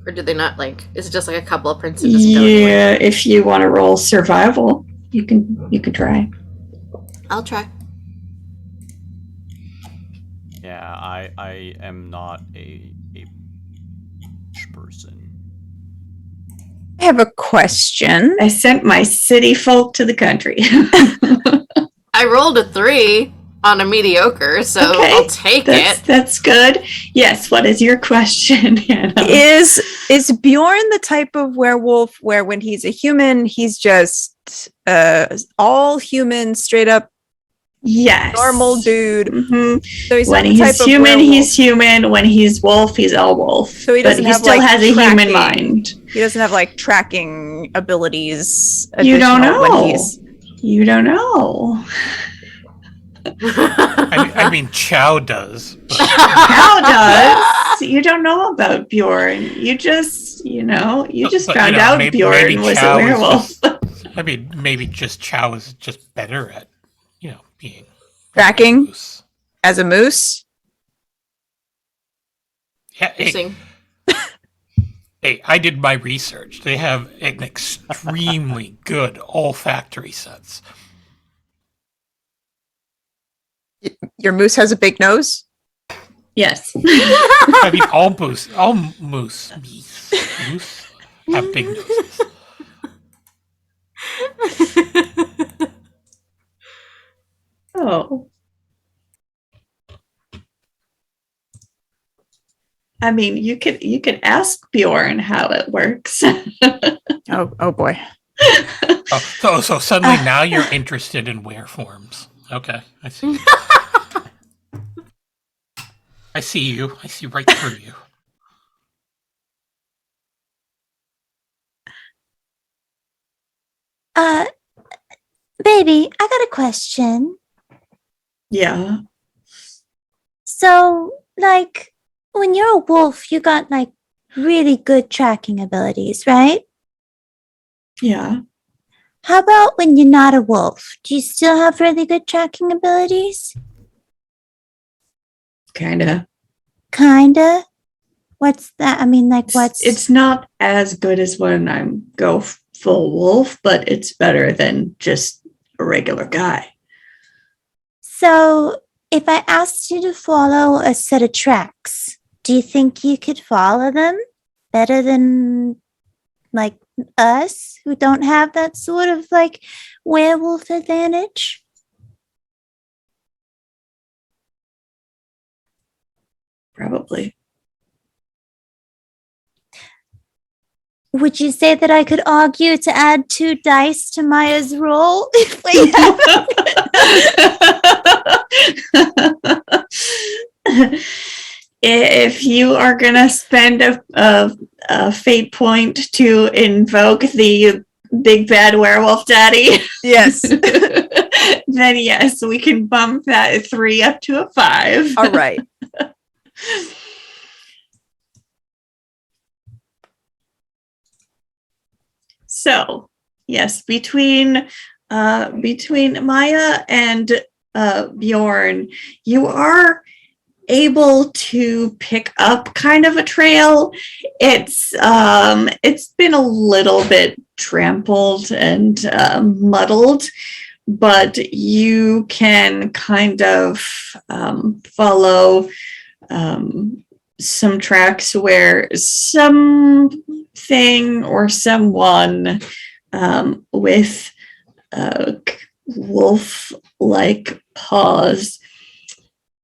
Or do they not like? Is it just like a couple of prints and doesn't go anywhere? Yeah, if you want to roll survival, you can try. I'll try. Yeah, I am not a person. I have a question. I sent my city folk to the country. I rolled a 3 on a mediocre, so Okay, I'll take it. That's good. Yes, what is your question, Hannah? Is Bjorn the type of werewolf where when he's a human, he's just all human, straight up Yes. normal dude? Mm-hmm. So he's When not the type he's of human, werewolf. he's human. When he's wolf, he's all wolf. So he doesn't but he have, still like, has a human tracking. mind. He doesn't have like tracking abilities. You don't additional know. When he's... You don't know. I mean, Chow does. But, Chow does. You don't know about Bjorn. You just found out maybe Bjorn was a Chow is werewolf. I mean, maybe just Chow is just better at, being Tracking? a moose. As a moose? Yeah, hey, I did my research. They have an extremely good olfactory sense. Your moose has a big nose? Yes. I mean, all moose have big noses. Oh. I mean, you could ask Bjorn how it works. Oh boy. So suddenly now you're interested in wereforms. Okay, I see. I see you. I see right through you. Uh, baby, I got a question. Yeah. So, like, when you're a wolf, you got like really good tracking abilities, right? Yeah. How about when you're not a wolf? Do you still have really good tracking abilities? Kinda. Kinda. What's that? I mean, like, what's It's not as good as when I'm go full wolf, but it's better than just a regular guy. so? If I asked you to follow a set of tracks, do you think you could follow them better than like us who don't have that sort of like werewolf advantage? Probably. Would you say that I could argue to add 2 dice to Maya's roll if we have? If you are gonna spend a fate point to invoke the big bad werewolf daddy, Yes. then yes, we can bump that 3 up to a 5. All right. So yes, between Maya and Bjorn, you are able to pick up kind of a trail. It's been a little bit trampled and muddled, but you can kind of follow some tracks where something or someone with wolf-like paws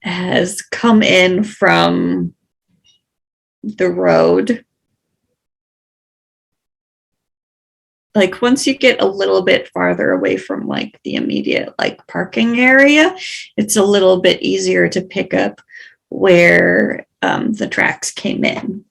has come in from the road. Like once you get a little bit farther away from like the immediate like parking area, it's a little bit easier to pick up where the tracks came in.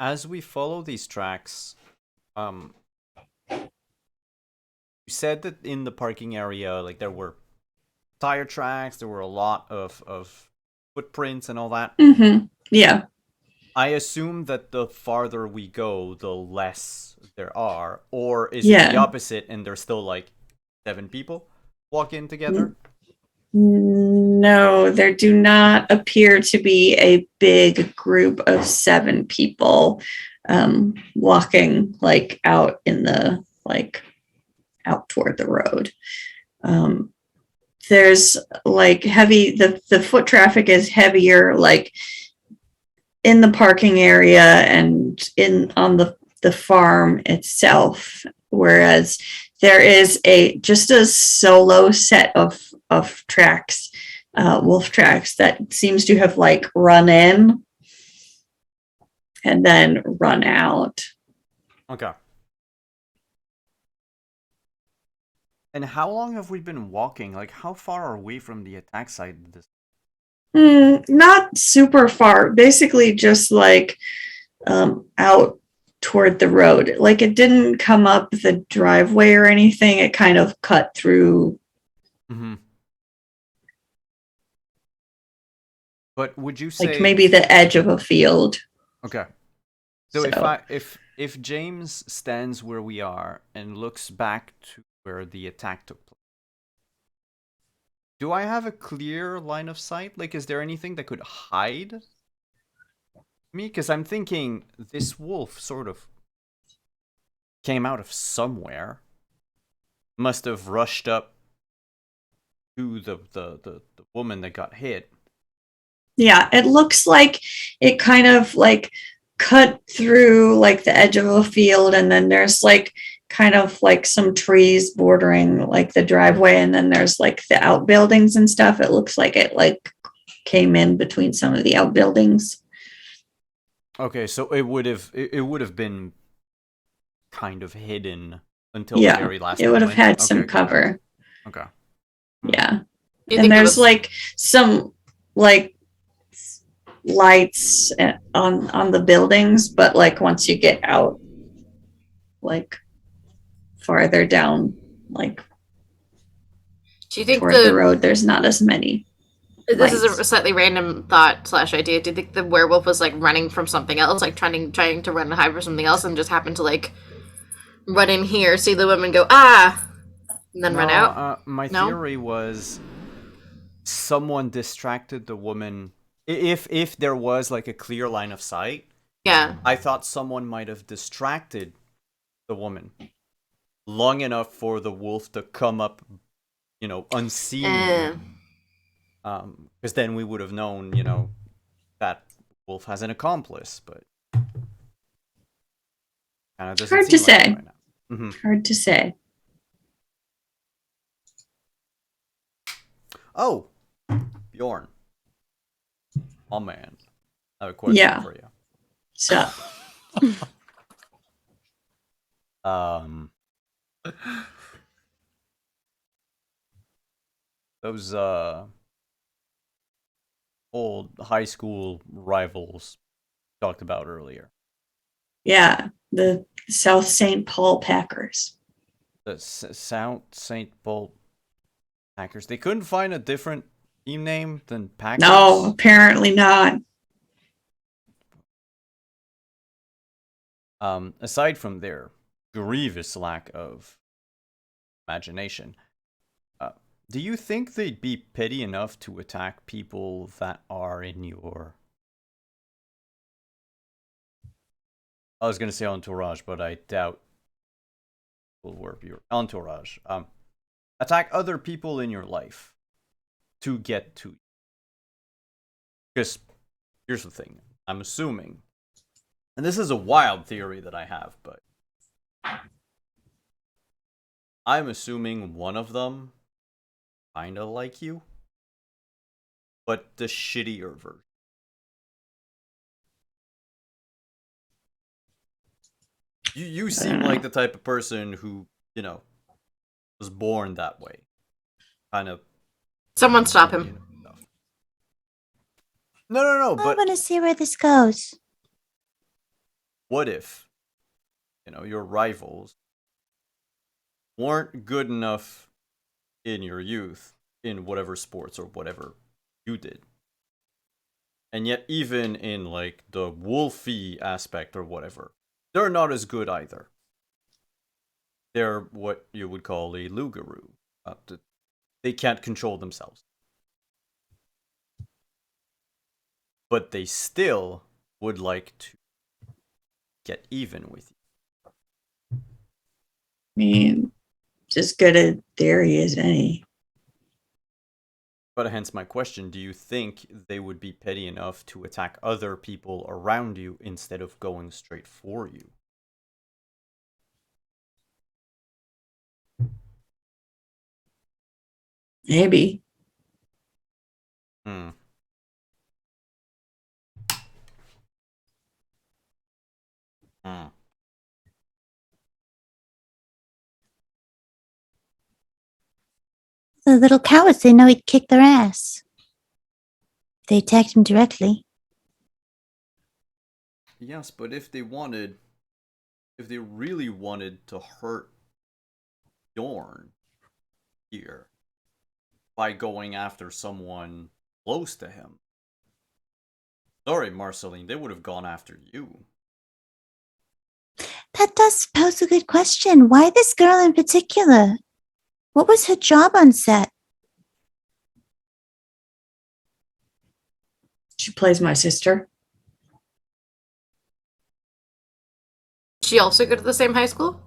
As we follow these tracks, you said that in the parking area, like there were tire tracks, there were a lot of footprints and all that. Mm-hmm. Yeah. I assume that the farther we go, the less there are, or is it the Yeah. opposite and there's still like 7 people walking together? No, there do not appear to be a big group of 7 people walking like out in the like out toward the road. There's like heavy the foot traffic is heavier like in the parking area and in on the farm itself, whereas there is just a solo set of tracks, wolf tracks that seems to have like run in and then run out. Okay. And how long have we been walking? Like, how far are we from the attack site? Not super far. Basically, just like out toward the road. Like it didn't come up the driveway or anything. It kind of cut through. Mm-hmm. But would you say like maybe the edge of a field? Okay. So if James stands where we are and looks back to where the attack took place, do I have a clear line of sight? Like, is there anything that could hide me? Because I'm thinking this wolf sort of came out of somewhere, must have rushed up to the woman that got hit. Yeah, it looks like it kind of like cut through like the edge of a field, and then there's like kind of like some trees bordering like the driveway, and then there's like the outbuildings and stuff. It looks like it like came in between some of the outbuildings. Okay, so it would have been kind of hidden until the Yeah, very last it would have moment. had some Okay, cover. okay. Yeah. Do you And think it there's was like some like lights on the buildings, but like once you get out like farther down like do you think toward the the road, there's not as many this is a lights. slightly random thought slash idea. Do you think the werewolf was like running from something else, like trying to run and hide from something else, and just happened to like run in here, see the woman go ah, and then No, run out? my No. theory was someone distracted the woman. If there was like a clear line of sight, Yeah. I thought someone might have distracted the woman long enough for the wolf to come up, unseen. Uh, Because then we would have known, that wolf has an accomplice, but kind of doesn't Hard to seem like it say. right now. Hard to say. Oh, Bjorn. Oh man, I have a question Yeah. for you. So Um, those old high school rivals talked about earlier. yeah, the South St. Paul Packers. The South St. Paul Packers. They couldn't find a different team name than Packers. No, apparently not. Aside from their grievous lack of imagination, do you think they'd be petty enough to attack people that are in your... I was going to say entourage, but I doubt will work. Your entourage. Attack other people in your life to get to you. Because here's the thing. I'm assuming, and this is a wild theory that I have, but I'm assuming one of them kinda like you, but the shittier version. You seem like the type of person who, was born that way. Kind of. someone stop him. Stuff. No, I but want to see where this goes. what if, your rivals weren't good enough in your youth, in whatever sports or whatever you did? And yet, even in, like, the wolfy aspect or whatever, they're not as good either. They're what you would call a loup-garou. They can't control themselves. But they still would like to get even with you. I mean, just good a theory as any. But hence my question, do you think they would be petty enough to attack other people around you instead of going straight for you? Maybe. Hmm. Hmm. The little cowards, they know he'd kick their ass. They attacked him directly. Yes, but if they really wanted to hurt Bjorn here by going after someone close to him, sorry, Marceline, they would have gone after you. That does pose a good question. Why this girl in particular? What was her job on set? She plays my sister. She also go to the same high school?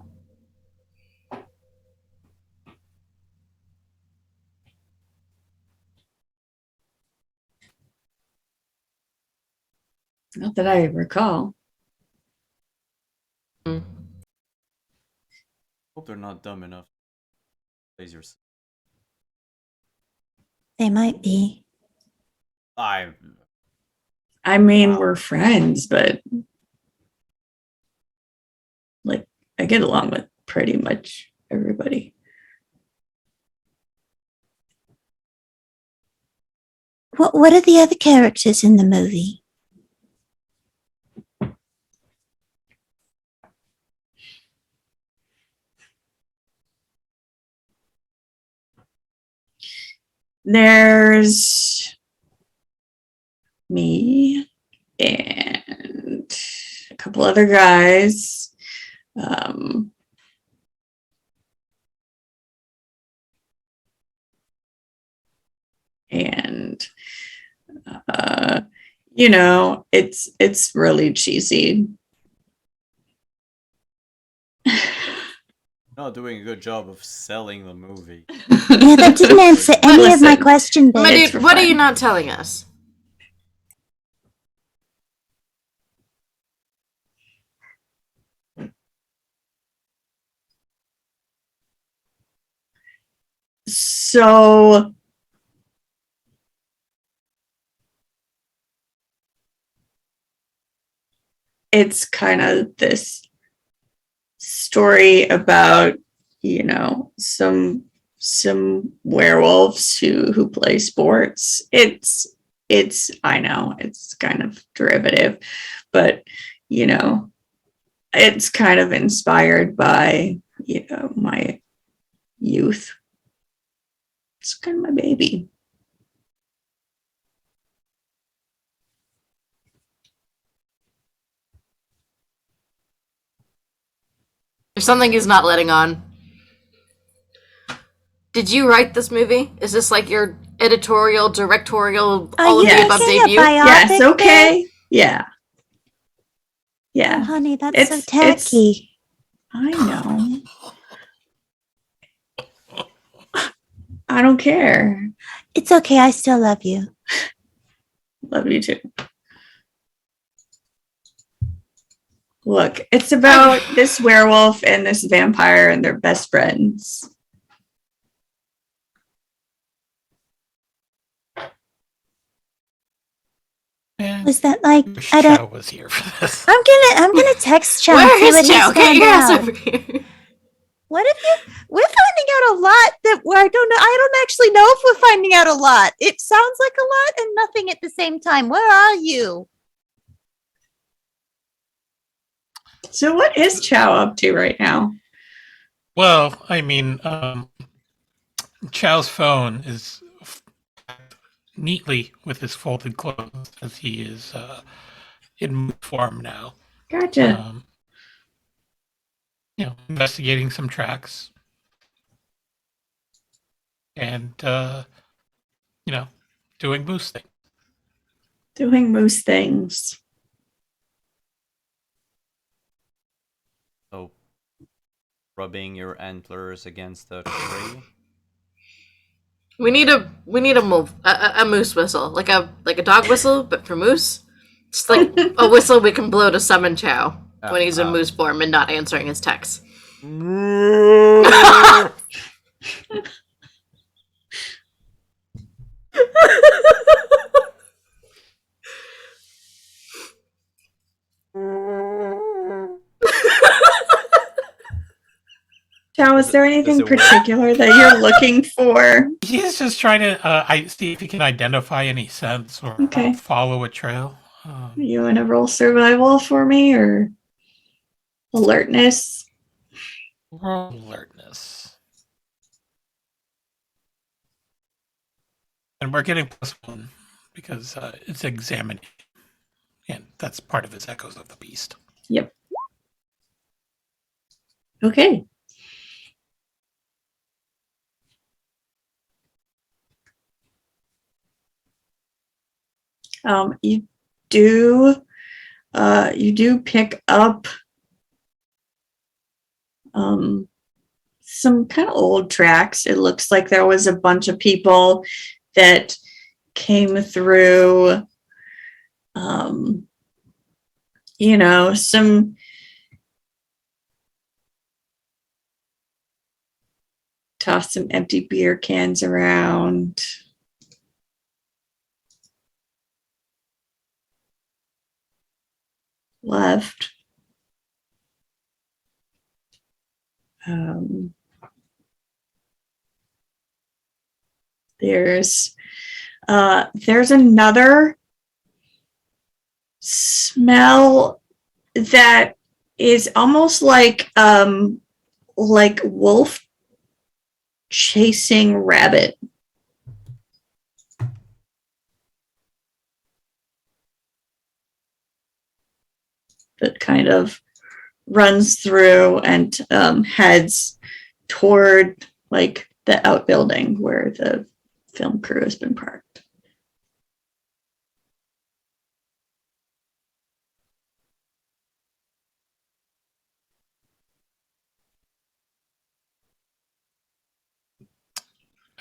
Not that I recall. Hope they're not dumb enough to raise your. They might be. I mean, Wow. we're friends, but like I get along with pretty much everybody. What are the other characters in the movie? There's me and a couple other guys. And you know, it's really cheesy. not doing a good job of selling the movie. Yeah, that didn't answer any of my Listen, question, My babe. It's dude, for what are fun. you not telling us? So it's kind of this story about, you know, some werewolves who play sports. It's I know it's kind of derivative, but you know, it's kind of inspired by, you know, my youth. It's kind of my baby. There's something he's not letting on. Did you write this movie? Is this like your editorial, directorial, Are all you of the Yes. above making a debut? biopic? Yes, babe? okay. Yeah. Oh, Yeah. honey, that's so It's- tacky. I know. I don't care. It's okay. I still love you. Love you too. Look, it's about this werewolf and this vampire and they're best friends. Yeah, Was that like wish I don't? Chow was here for this. I'm gonna text Chow and Where see what is Chow? he's Get found your ass out. over here. What if you? We're finding out a lot that I don't know. I don't actually know if we're finding out a lot. It sounds like a lot and nothing at the same time. Where are you? So what is Chow up to right now? Well, I mean, Chow's phone is neatly with his folded clothes as he is in mood form now. Gotcha. Investigating some tracks and doing moose thing. Doing moose things. So, rubbing your antlers against a tree. We need a moose whistle, like a dog whistle, but for moose. It's like a whistle we can blow to summon Chow when he's in moose form and not answering his texts. Chow, is there anything it work? particular that you're looking for? He's just trying to see if he can identify any scents or Okay. follow a trail. You want to roll survival for me or alertness? Roll alertness. And we're getting +1 because it's examining. And that's part of his Echoes of the Beast. Yep. Okay. You do pick up some kind of old tracks. It looks like there was a bunch of people that came through some toss some empty beer cans around. Left. There's another smell that is almost like wolf chasing rabbit. That kind of runs through and heads toward like the outbuilding where the film crew has been parked.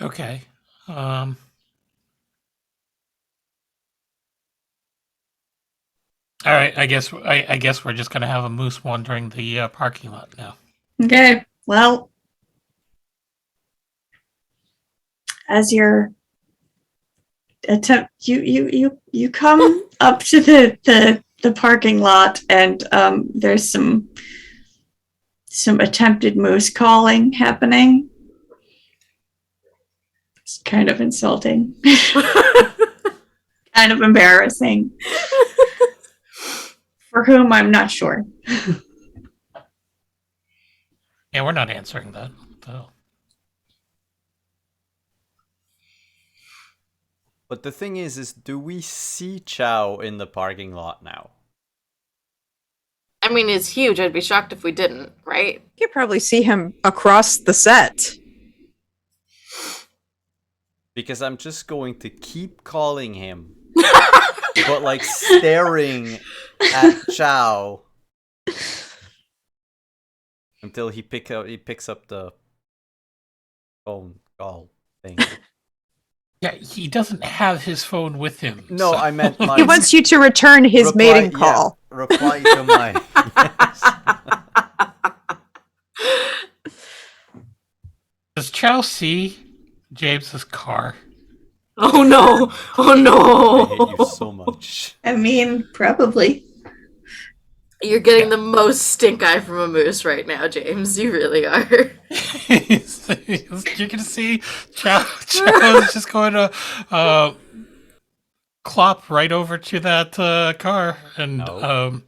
Okay. All right. I guess we're just gonna have a moose wandering the parking lot now. Okay, well, as your attempt, you come up to the parking lot, and there's some attempted moose calling happening. It's kind of insulting, kind of embarrassing. For whom, I'm not sure. Yeah, we're not answering that, though. But the thing is do we see Chow in the parking lot now? I mean, it's huge. I'd be shocked if we didn't, right? You could probably see him across the set. Because I'm just going to keep calling him, but like staring at Chow until he picks up the phone call thing. Yeah, he doesn't have his phone with him. No, so- I meant my. He wants you to return his mating call. Yeah, reply to my. Yes. Does Chow see James's car? Oh no! Oh I no! hate you so much. I mean, probably. You're getting the most stink eye from a moose right now, James. You really are. You're gonna see Chow's just going to clop right over to that car and No.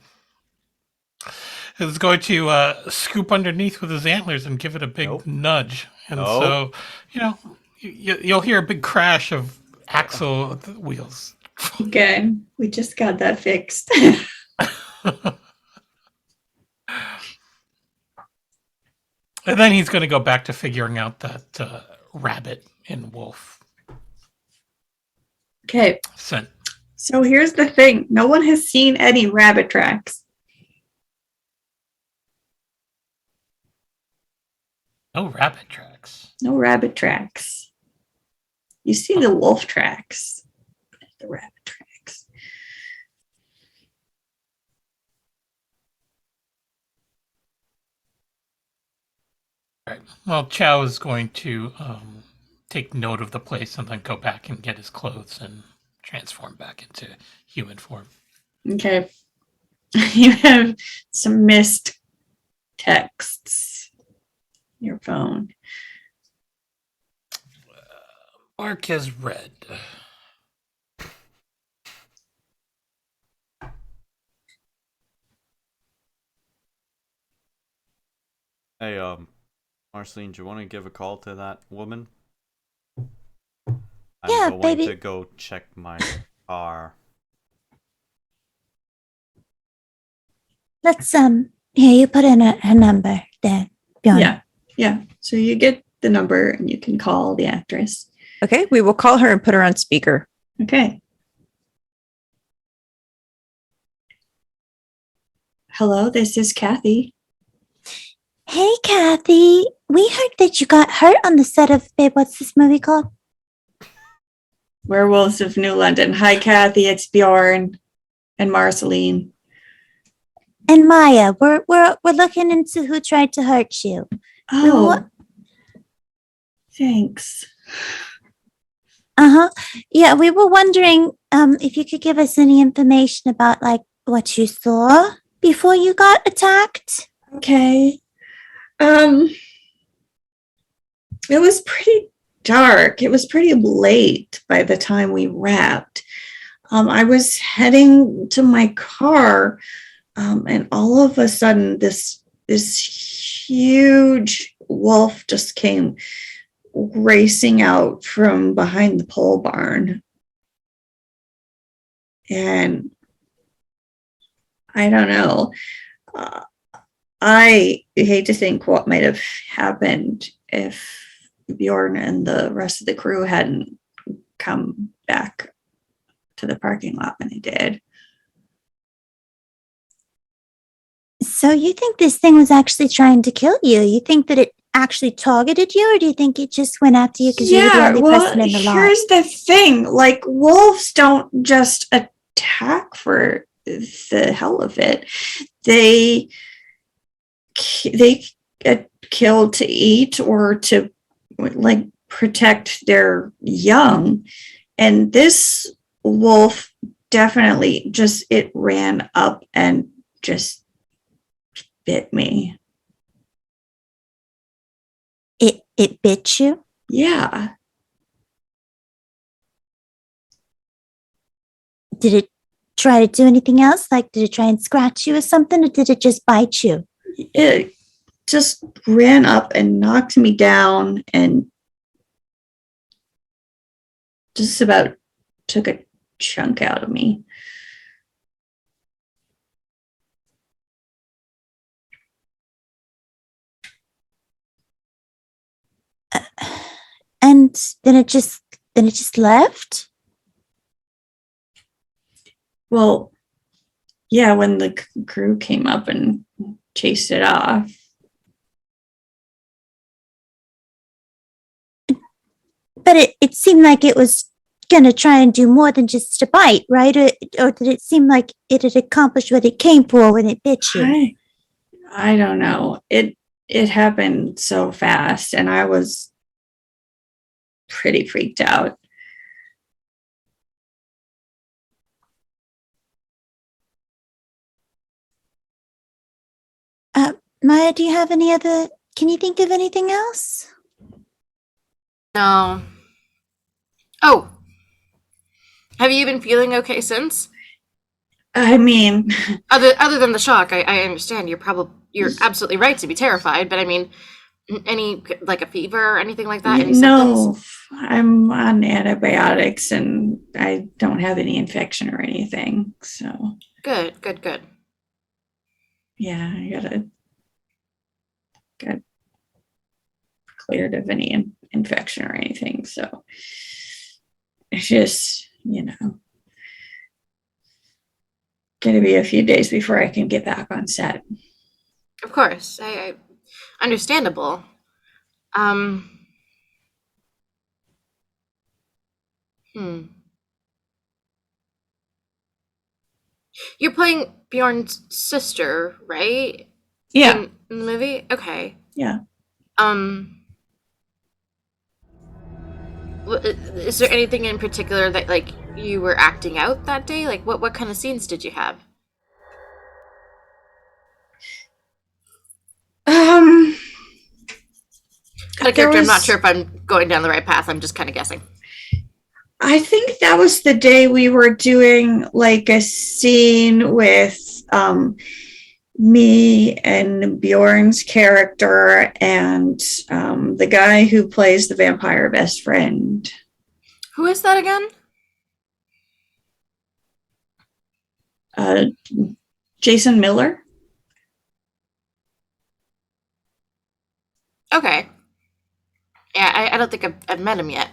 is going to scoop underneath with his antlers and give it a big Nope. nudge. And No. so, you'll hear a big crash of axle wheels. Okay, we just got that fixed. And then he's going to go back to figuring out that rabbit and wolf Okay, scent. so here's the thing. No one has seen any rabbit tracks. No rabbit tracks. No rabbit tracks. You see the wolf tracks. The rabbit tracks. Right. Well, Chow is going to take note of the place and then go back and get his clothes and transform back into human form. Okay. You have some missed texts. Your phone. Mark has read. Hey, Marceline, do you want to give a call to that woman? I'm Yeah, going baby. to go check my car. Let's here you put in a number there, Bjorn. Yeah. So you get the number and you can call the actress. Okay, we will call her and put her on speaker. Okay. Hello, this is Kathy. Hey, Kathy. We heard that you got hurt on the set of Babe, what's this movie called? Werewolves of New London. Hi, Kathy. It's Bjorn and Marceline. and Maya. We're looking into who tried to hurt you. Oh, thanks. Uh-huh. Yeah, we were wondering if you could give us any information about like what you saw before you got attacked. Okay. It was pretty dark. It was pretty late by the time we wrapped. I was heading to my car, and all of a sudden, this huge wolf just came racing out from behind the pole barn, and I don't know. Uh, I hate to think what might have happened if Bjorn and the rest of the crew hadn't come back to the parking lot when they did. So you think this thing was actually trying to kill you? You think that it actually targeted you, or do you think it just went after you because you were the only person in the lot? Here's the thing: like wolves don't just attack for the hell of it. They kill to eat or to like protect their young, and this wolf definitely just it ran up and just bit me. It bit you? Yeah. Did it try to do anything else? Like, did it try and scratch you or something, or did it just bite you? It just ran up and knocked me down and just about took a chunk out of me. And then it just left? Well, yeah, when the crew came up and chased it off. But it seemed like it was gonna try and do more than just a bite, right? Or did it seem like it had accomplished what it came for when it bit you? I don't know. It happened so fast, and I was pretty freaked out. Maya, do you have any other? Can you think of anything else? No. Oh, have you been feeling okay since? I mean, Other than the shock, I understand you're absolutely right to be terrified, but I mean, any like a fever or anything like that? Any no, symptoms? I'm on antibiotics and I don't have any infection or anything. So, Good. yeah, I got cleared of any infection or anything. So, it's just, going to be a few days before I can get back on set. Of course, I understandable. Um. Hmm. You're playing Bjorn's sister, right? Yeah, In the movie? Okay. yeah. Um, is there anything in particular that like you were acting out that day? Like what kind of scenes did you have? Um, Out of there character, I'm not was, sure if I'm going down the right path. I'm just kind of guessing. I think that was the day we were doing like a scene with me and Bjorn's character and the guy who plays the vampire best friend. Who is that again? Uh, Jason Miller. Okay. Yeah, I don't think I've met him yet.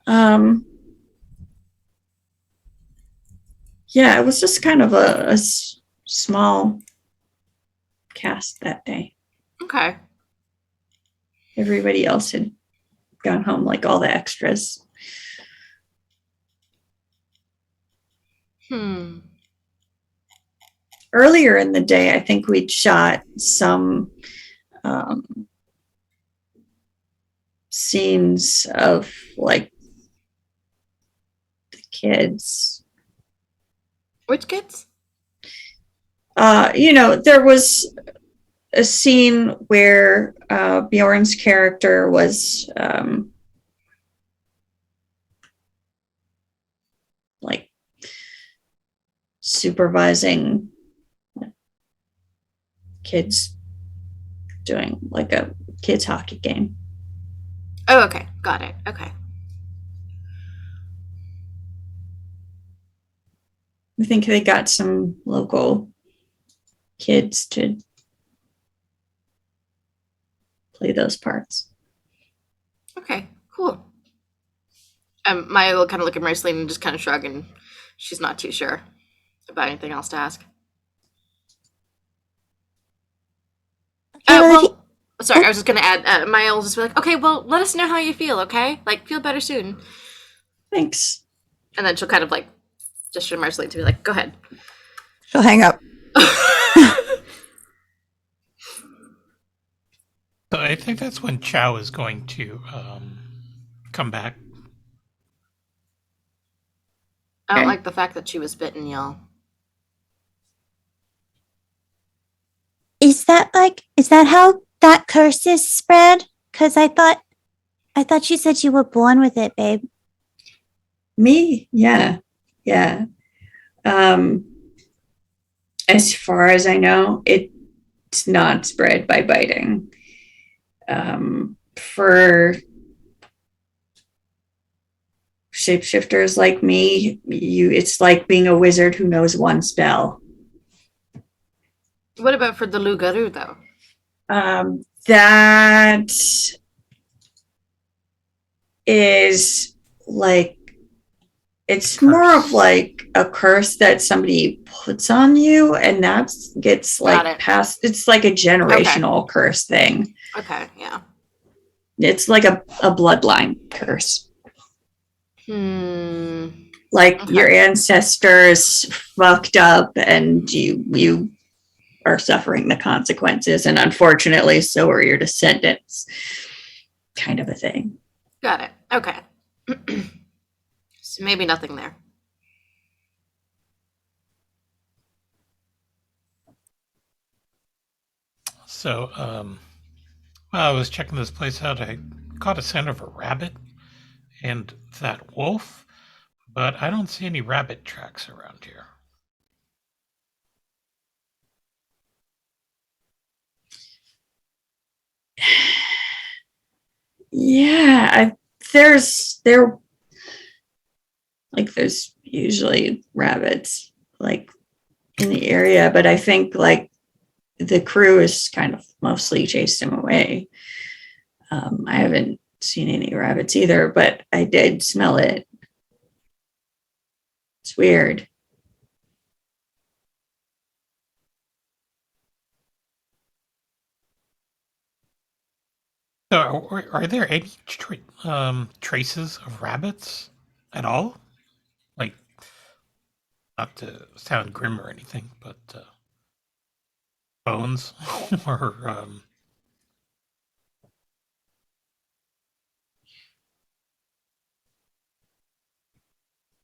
Um, yeah, it was just kind of a small cast that day. Okay. everybody else had gone home, like all the extras. Earlier in the day, I think we'd shot some scenes of like the kids. Which kids? There was a scene where Bjorn's character was like supervising kids doing like a kids hockey game. Oh, okay. Got it. Okay. I think they got some local kids to play those parts. Okay. Cool. Maya will kind of look at Marceline and just kind of shrug, and she's not too sure about anything else to ask. Sorry, I was just gonna add. Maya will just be like, "Okay, well, let us know how you feel. Okay, like feel better soon." Thanks. And then she'll kind of like gesture to Marceline to be like, "Go ahead." She'll hang up. So I think that's when Chow is going to come back. I don't Okay. like the fact that she was bitten, y'all. Is that how that curse is spread? Because I thought you said you were born with it, babe. Me? Yeah. Yeah. As far as I know, it's not spread by biting. For shapeshifters like me, it's like being a wizard who knows one spell. What about for the Lugaru though? That is like it's more of like a curse that somebody puts on you, and that gets like passed. It's like a generational curse thing. Okay, yeah. It's like a bloodline curse. Like your ancestors fucked up, and you are suffering the consequences, and unfortunately, so are your descendants. Kind of a thing. Got it. Okay. So maybe nothing there. So I was checking this place out. I caught a scent of a rabbit and that wolf, but I don't see any rabbit tracks around here. Yeah, there's usually rabbits like in the area, but I think like the crew has kind of mostly chased him away. I haven't seen any rabbits either, but I did smell it. It's weird. So are there any traces of rabbits at all? Like, not to sound grim or anything, but bones or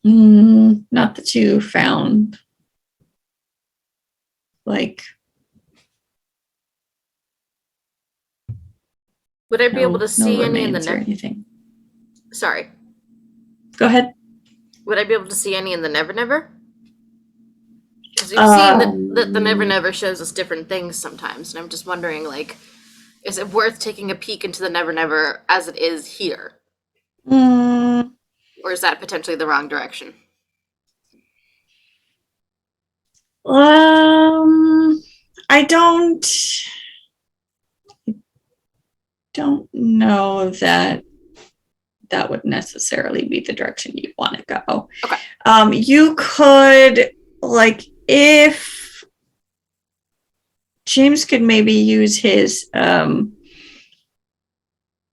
Not the two found. Like, would I be able to see any in the or anything? Sorry. Go ahead. Would I be able to see any in the Never Never? Because we've seen that the Never Never shows us different things sometimes, and I'm just wondering, like, is it worth taking a peek into the Never Never as it is here? Or is that potentially the wrong direction? I don't know that would necessarily be the direction you want to go. Okay. You could, like, if James could maybe use his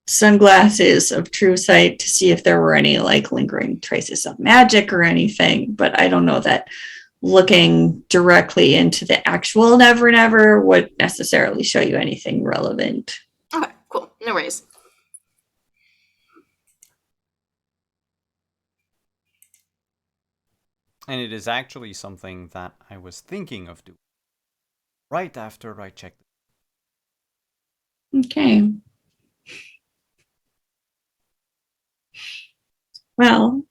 sunglasses of true sight to see if there were any like lingering traces of magic or anything, but I don't know that looking directly into the actual Never Never would necessarily show you anything relevant. Okay, cool. No worries. And it is actually something that I was thinking of doing right after I checked. Okay. Well,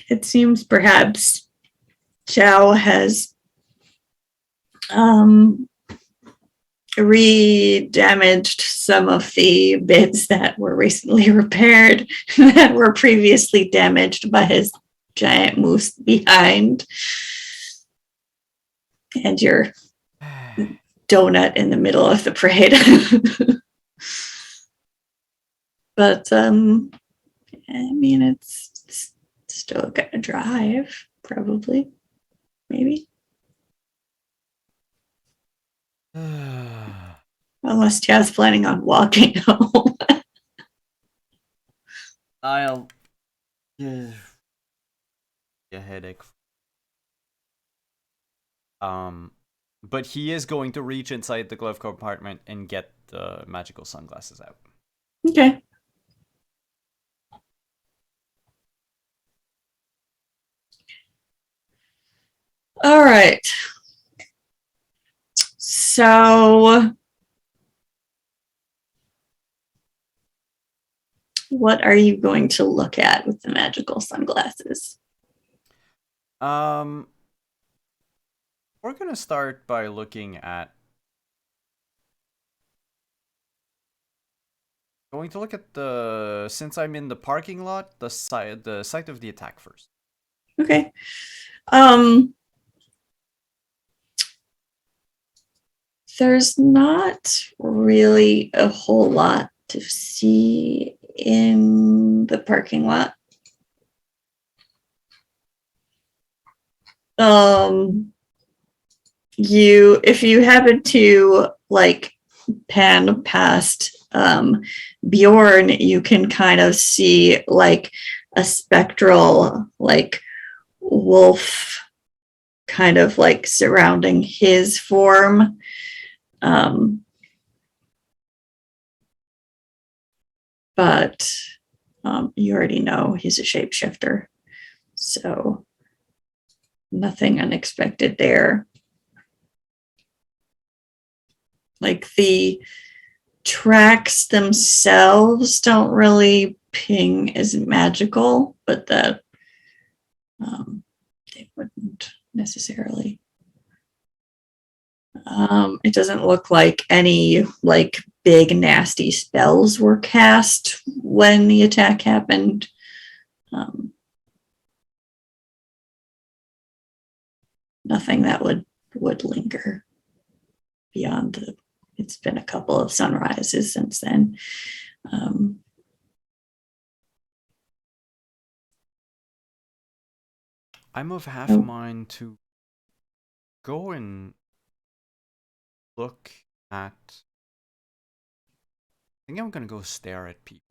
it seems perhaps Chow has re-damaged some of the bits that were recently repaired that were previously damaged by his giant moose behind. And your donut in the middle of the parade. But I mean, it's still gonna drive, probably, maybe. Unless Chad's planning on walking home. I'll give a headache. But he is going to reach inside the glove compartment and get the magical sunglasses out. Okay. All right. So, what are you going to look at with the magical sunglasses? We're gonna start by looking at the since I'm in the parking lot, the site of the attack first. Okay. There's not really a whole lot to see in the parking lot. If you happen to like pan past Bjorn, you can kind of see like a spectral like wolf kind of like surrounding his form. But you already know he's a shapeshifter, so nothing unexpected there. Like the tracks themselves don't really ping as magical, but that they wouldn't necessarily. It doesn't look like any like big nasty spells were cast when the attack happened. Nothing that would linger beyond it's been a couple of sunrises since then. I'm of half a mind to go and look at. I think I'm gonna go stare at people.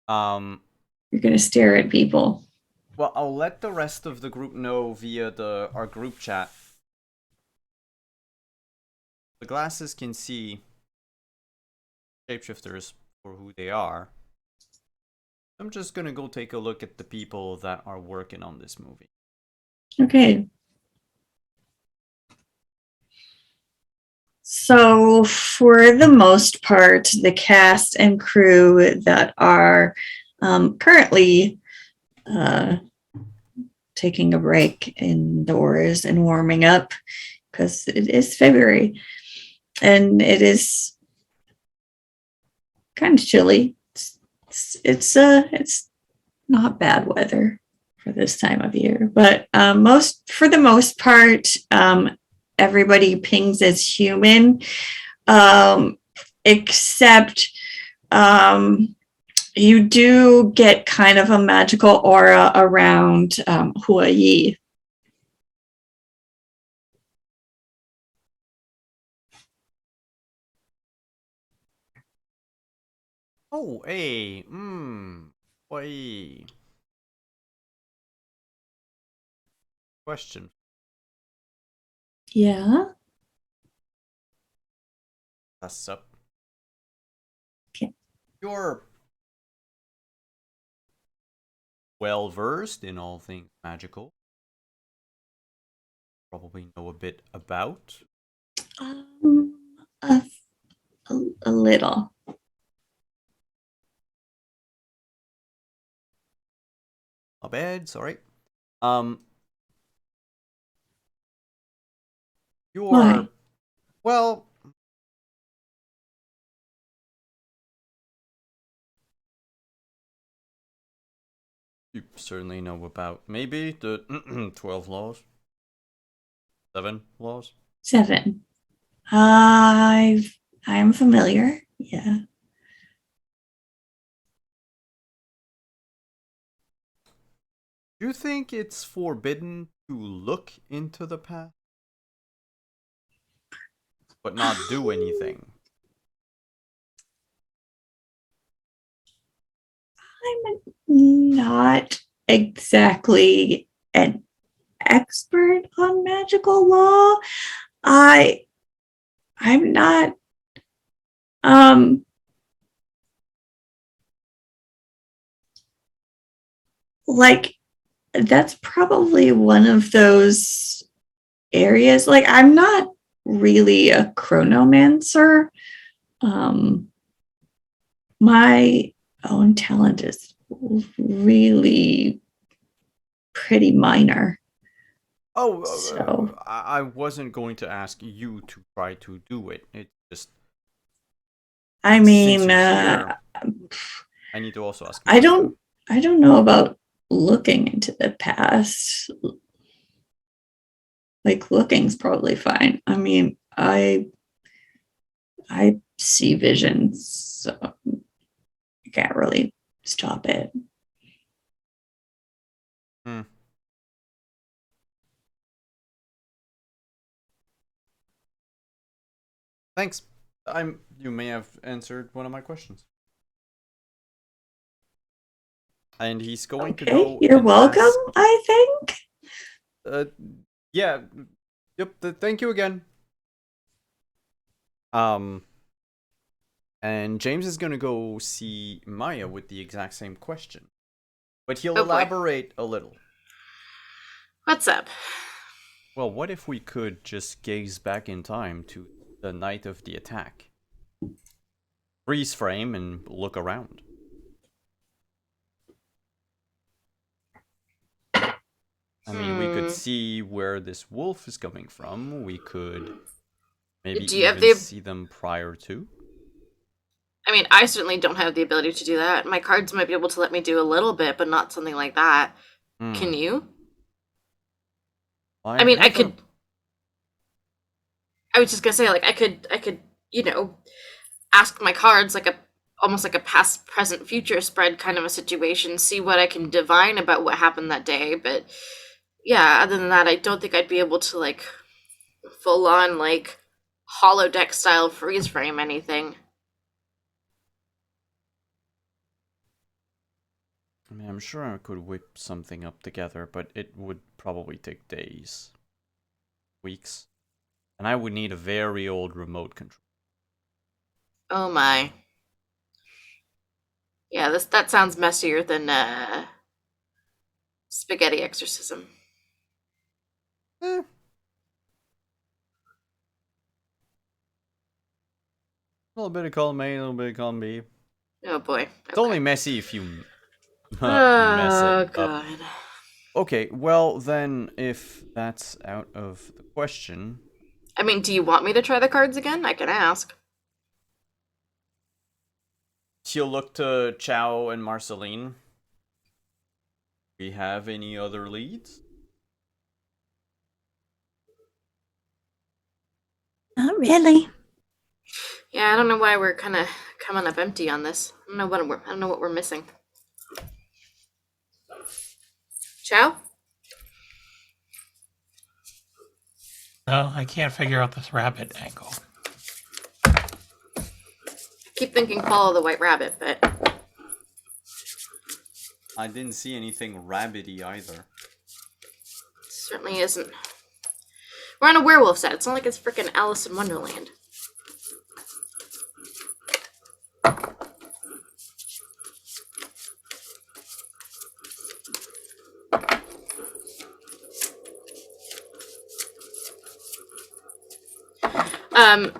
You're gonna stare at people. Well, I'll let the rest of the group know via our group chat. The glasses can see shapeshifters for who they are. I'm just gonna go take a look at the people that are working on this movie. Okay. So, for the most part, the cast and crew that are currently taking a break indoors and warming up, because it is February and it is kind of chilly. It's not bad weather for this time of year, but for the most part, everybody pings as human, except you do get kind of a magical aura around Hua Yi. Oh, hey, wait. Question. Yeah. That's up. Okay. You're well versed in all things magical. Probably know a bit about. Um, a, a little. Not bad, sorry. Um, Why? you're well. You certainly know about maybe the 12 laws, 7 laws. 7. I'm familiar. Yeah. Do you think it's forbidden to look into the past, but not do anything? I'm not exactly an expert on magical law. I I'm not um like that's probably one of those areas. Like I'm not really a chronomancer. Um my own talent is really pretty minor. Oh, So I wasn't going to ask you to try to do it. It just I since mean you're here, I need to also ask I Marcia. don't I don't know about looking into the past. Like looking's probably fine. I mean, I see visions, so I can't really stop it. Hmm. Thanks. You may have answered one of my questions. And he's going to Okay, go you're and welcome, ask. I think. Uh, yeah. Yep. Thank you again. Um, and James is gonna go see Maya with the exact same question, but he'll Oh boy. elaborate a little. What's up? Well, what if we could just gaze back in time to the night of the attack? Freeze frame and look around. I mean, we could see where this wolf is coming from. We could maybe Do you have even the? see them prior to. I mean, I certainly don't have the ability to do that. My cards might be able to let me do a little bit, but not something like that. Can Hmm. you? I I mean, I have a. could. I was just gonna say, like, I could, you know, ask my cards like a almost like a past, present, future spread kind of a situation. See what I can divine about what happened that day. But yeah, other than that, I don't think I'd be able to like full on like holodeck style freeze frame anything. I mean, I'm sure I could whip something up together, but it would probably take days, weeks, and I would need a very old remote control. Oh my. Yeah, this that sounds messier than spaghetti exorcism. Eh, a little bit of column A, a little bit of column B. Oh boy. It's only Okay. messy if you mess it Oh up. god. Okay, well then, if that's out of the question, I mean, do you want me to try the cards again? I can ask. she'll look to Chow and Marceline. We have any other leads? Not really. Yeah, I don't know why we're kind of coming up empty on this. I don't know what we're missing. Chow? No, I can't figure out this rabbit angle. keep thinking follow the white rabbit, but I didn't see anything rabbity either. certainly isn't. We're on a werewolf set. It's not like it's freaking Alice in Wonderland.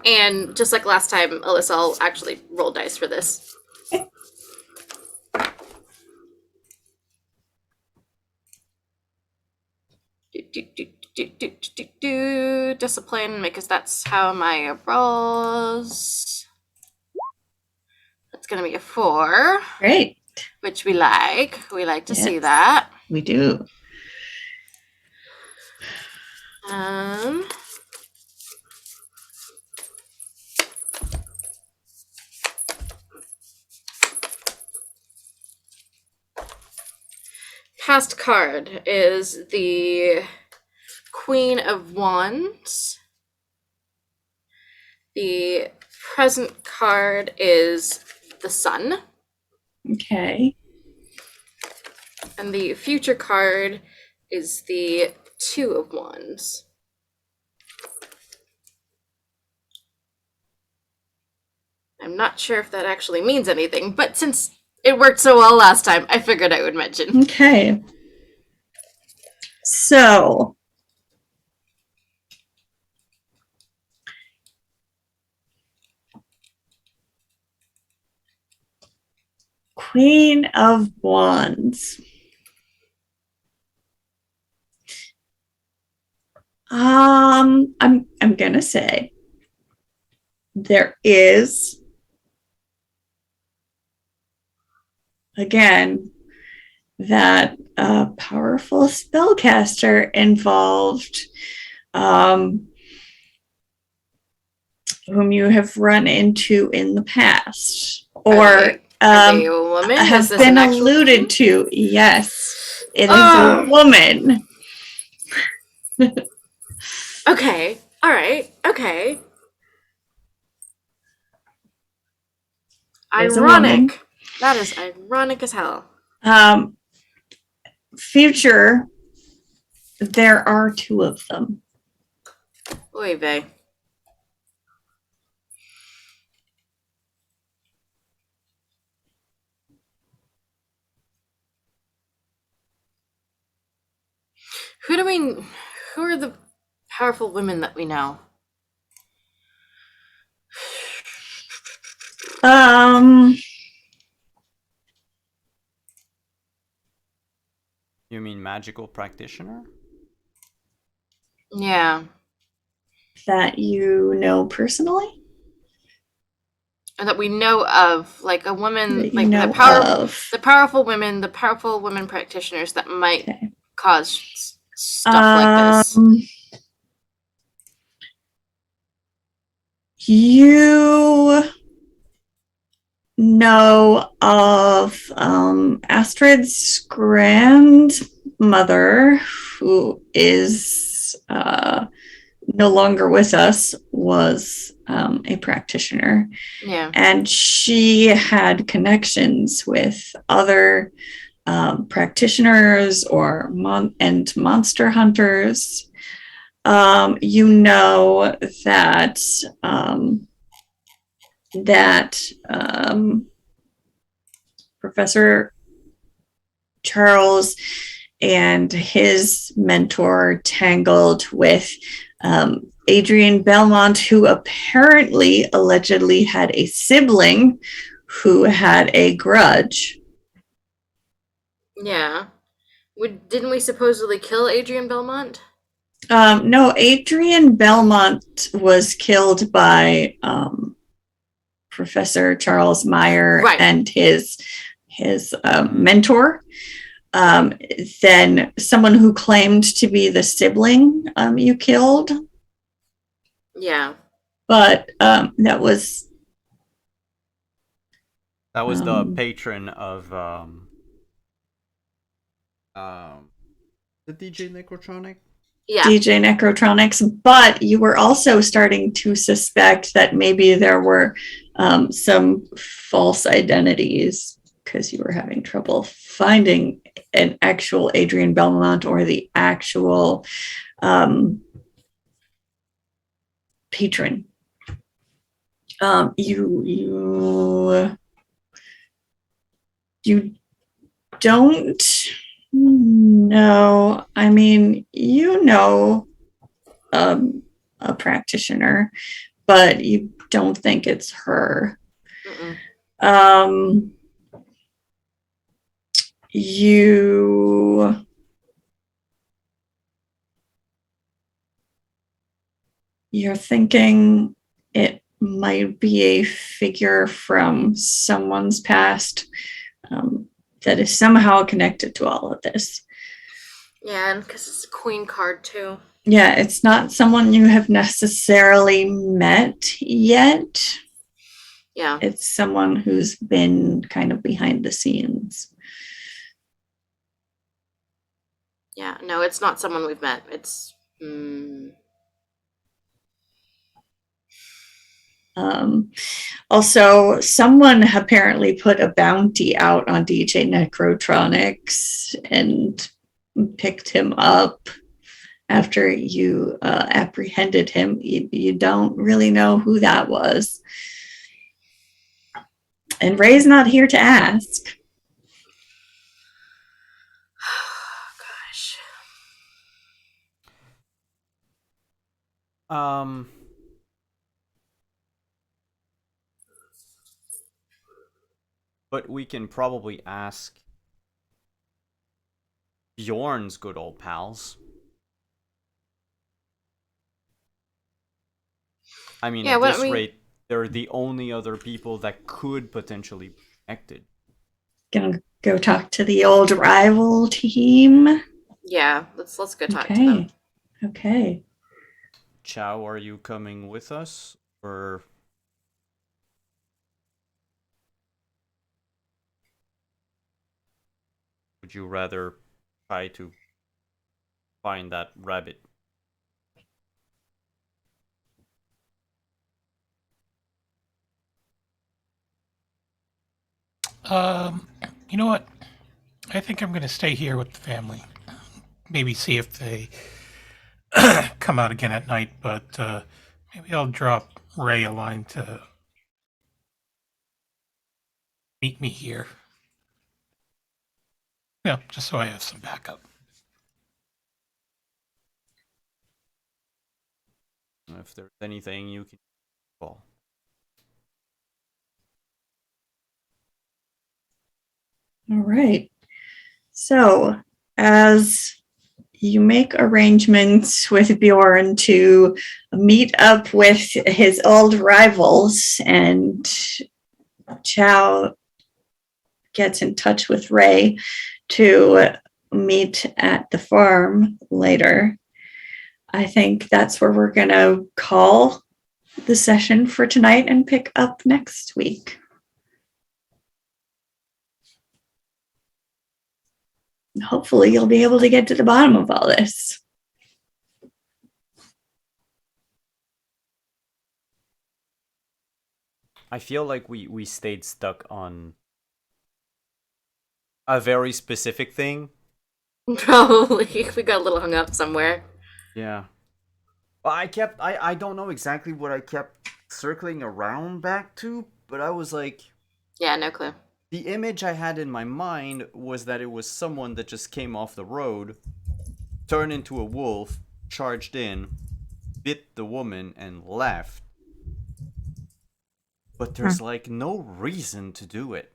And just like last time, Alyssa, I'll actually roll dice for this. Discipline, because that's how my rolls. That's gonna be a 4, Great. which we like. We like to see Yes. that. We do. Past card is the Queen of Wands. The present card is the Sun. Okay. And the future card is the Two of Wands. I'm not sure if that actually means anything, but since it worked so well last time, I figured I would mention. Okay. So, Queen of Wands. I'm gonna say there is, again, that powerful spellcaster involved, whom you have run into in the past, or Are they a woman? Is have this been an actual alluded queen? to. Yes, it is Oh. a woman. Okay. All right. Okay. There's a woman. Ironic. That is ironic as hell. Future, there are 2 of them. Oy vey. Who are the powerful women that we know? You mean magical practitioner? Yeah. That you know personally? And that we know of, like a woman, That you like know the of. powerful women practitioners that might Okay. cause stuff like this. You know of Astrid's grandmother, who is no longer with us, was a practitioner. Yeah. And she had connections with other practitioners or monster hunters. You know that Professor Charles and his mentor tangled with Adrian Belmont, who apparently allegedly had a sibling who had a grudge. Yeah. Didn't we supposedly kill Adrian Belmont? No, Adrian Belmont was killed by Professor Charles Meyer, Right. and his mentor. Then someone who claimed to be the sibling you killed. Yeah. But that was the patron of the DJ Necrotronic? Yeah. DJ Necrotronics, but you were also starting to suspect that maybe there were some false identities because you were having trouble finding an actual Adrian Belmont or the actual patron. You don't know. I mean, you know a practitioner, but you don't think it's her. Mm-mm. You're thinking it might be a figure from someone's past that is somehow connected to all of this. Yeah, and because it's a queen card too. Yeah, it's not someone you have necessarily met yet. Yeah. It's someone who's been kind of behind the scenes. Yeah. No, it's not someone we've met. It's. Also, someone apparently put a bounty out on DJ Necrotronics and picked him up after you apprehended him. You don't really know who that was. And Ray's not here to ask. Gosh. But we can probably ask Bjorn's good old pals. I mean, Yeah, at what this I mean- rate, they're the only other people that could potentially be connected. Gonna go talk to the old rival team. Yeah, let's go talk to them. Okay. Chow, are you coming with us? Or would you rather try to find that rabbit? You know what? I think I'm going to stay here with the family. Maybe see if they come out again at night, but maybe I'll drop Ray a line to meet me here. Yeah, just so I have some backup. If there's anything you can call. All right. So, as you make arrangements with Bjorn to meet up with his old rivals, and Chow gets in touch with Ray to meet at the farm later, I think that's where we're going to call the session for tonight and pick up next week. Hopefully you'll be able to get to the bottom of all this. I feel like we stayed stuck on a very specific thing. Probably. We got a little hung up somewhere. Yeah. Well, I don't know exactly what I kept circling around back to, but I was like, Yeah, no clue. the image I had in my mind was that it was someone that just came off the road, turned into a wolf, charged in, bit the woman, and left. But there's like no reason to do it.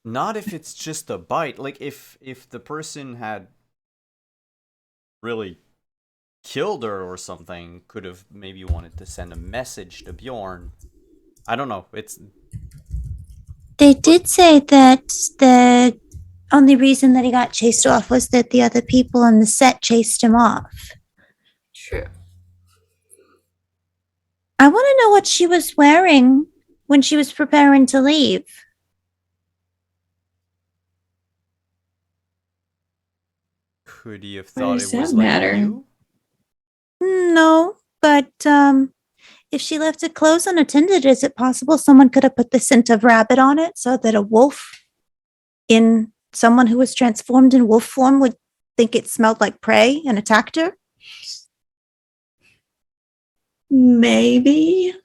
Not if it's just a bite. Like if the person had really killed her or something, could have maybe wanted to send a message to Bjorn. I don't know. They did say that the only reason that he got chased off was that the other people on the set chased him off. True. I want to know what she was wearing when she was preparing to leave. Could he have Why thought does it was that like matter? you? No, but if she left it closed unattended, is it possible someone could have put the scent of rabbit on it so that a wolf in someone who was transformed in wolf form would think it smelled like prey and attacked her? Maybe,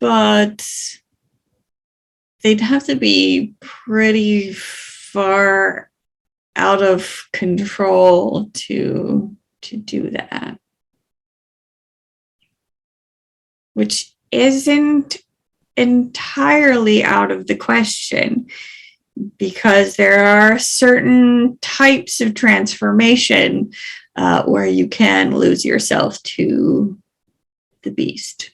but they'd have to be pretty far out of control to do that, which isn't entirely out of the question, because there are certain types of transformation where you can lose yourself to the beast.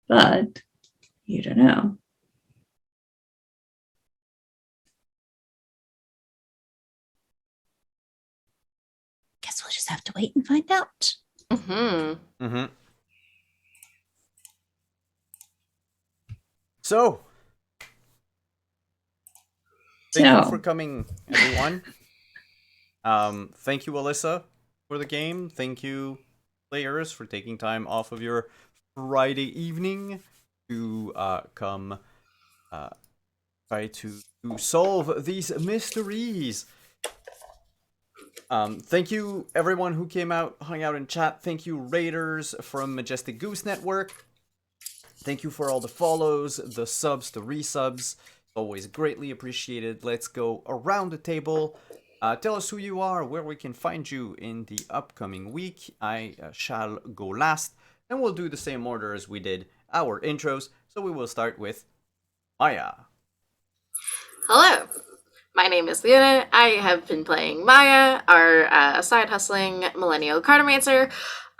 But you don't know. Guess we'll just have to wait and find out. Mm-hmm. Mm-hmm. So, thank you for coming, everyone. Thank you, Alyssa, for the game. Thank you, players, for taking time off of your Friday evening to come try to solve these mysteries. Thank you, everyone who came out, hung out in chat. Thank you, Raiders from Majestic Goose Network. Thank you for all the follows, the subs, the resubs. Always greatly appreciated. Let's go around the table. Tell us who you are, where we can find you in the upcoming week. I shall go last, and we'll do the same order as we did our intros. So we will start with Maya. Hello. My name is Leona. I have been playing Maya, our side hustling millennial cartomancer.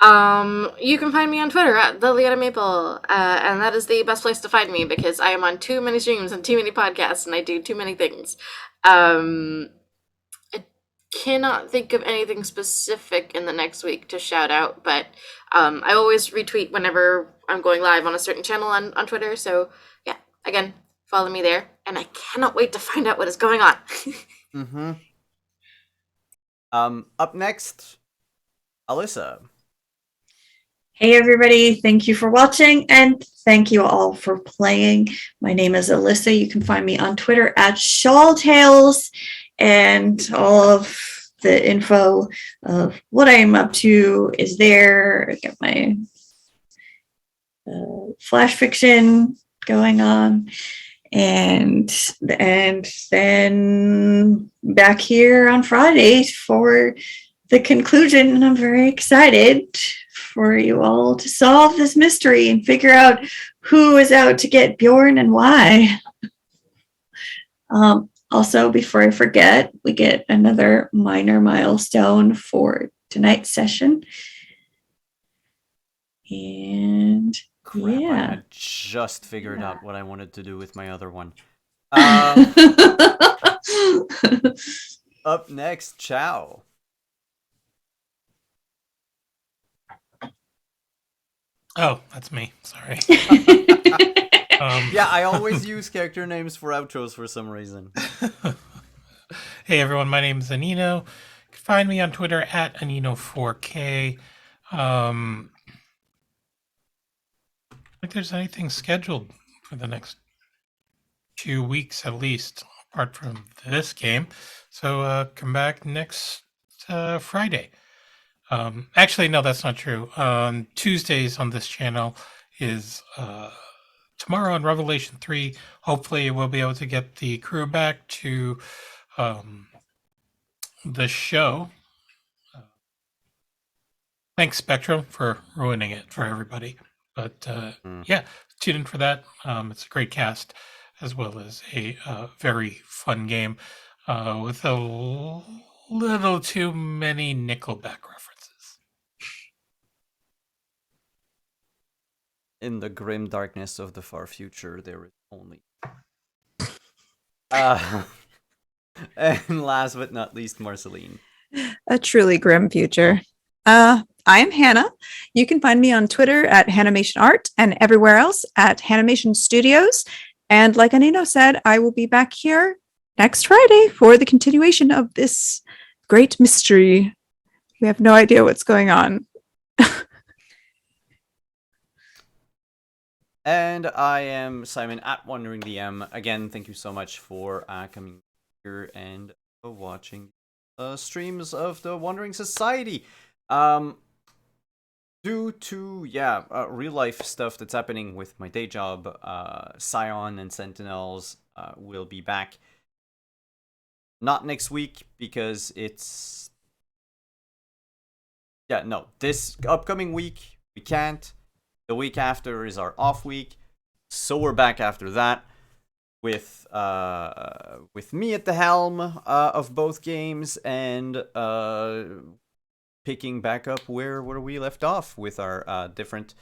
You can find me on Twitter at the Leona Maple, and that is the best place to find me because I am on too many streams and too many podcasts, and I do too many things. I cannot think of anything specific in the next week to shout out, but I always retweet whenever I'm going live on a certain channel on Twitter. So yeah, again, follow me there, and I cannot wait to find out what is going on. Mm-hmm. Up next, Alyssa. Hey everybody, thank you for watching and thank you all for playing. My name is Alyssa. You can find me on Twitter at ShawlTales, and all of the info of what I'm up to is there. I got my flash fiction going on, and then back here on Friday for the conclusion, and I'm very excited for you all to solve this mystery and figure out who is out to get Bjorn and why. Also, before I forget, we get another minor milestone for tonight's session. And Crap, I yeah. had just figured out what I wanted to do with my other one. Up next, Chow. Oh, that's me. Sorry. Yeah, I always use character names for outros for some reason. Hey everyone, my name is Anino. You can find me on Twitter at Anino4K. I don't think there's anything scheduled for the next 2 weeks at least, apart from this game. So come back next Friday. Actually, no, that's not true. Tuesdays on this channel is tomorrow on Revelation 3. Hopefully, we'll be able to get the crew back to the show. Thanks, Spectrum, for ruining it for everybody. But yeah, tune in for that. It's a great cast, as well as a very fun game with a little too many Nickelback references. In the grim darkness of the far future, there is only. And last but not least, Marceline. A truly grim future. I am Hannah. You can find me on Twitter at Hanimation Art and everywhere else at Hanimation Studios. And like Anino said, I will be back here next Friday for the continuation of this great mystery. We have no idea what's going on. And I am Simon at Wandering DM. Again, thank you so much for coming here and watching streams of the Wandering Society. Due to real life stuff that's happening with my day job, Scion and Sentinels will be back. Not next week because it's this upcoming week we can't. The week after is our off week, so we're back after that with me at the helm of both games and picking back up where we left off with our different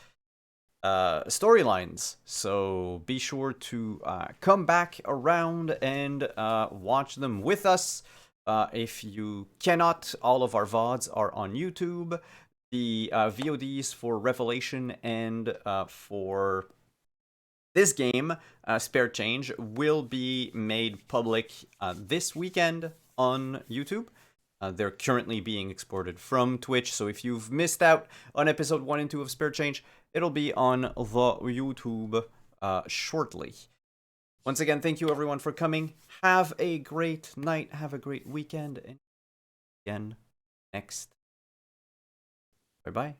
storylines. So be sure to come back around and watch them with us. If you cannot, all of our VODs are on YouTube. The VODs for Revelation and for this game, Spare Change, will be made public this weekend on YouTube. They're currently being exported from Twitch, so if you've missed out on episode 1 and 2 of Spare Change, it'll be on the YouTube shortly. Once again, thank you everyone for coming. Have a great night, have a great weekend, and again next. Bye-bye.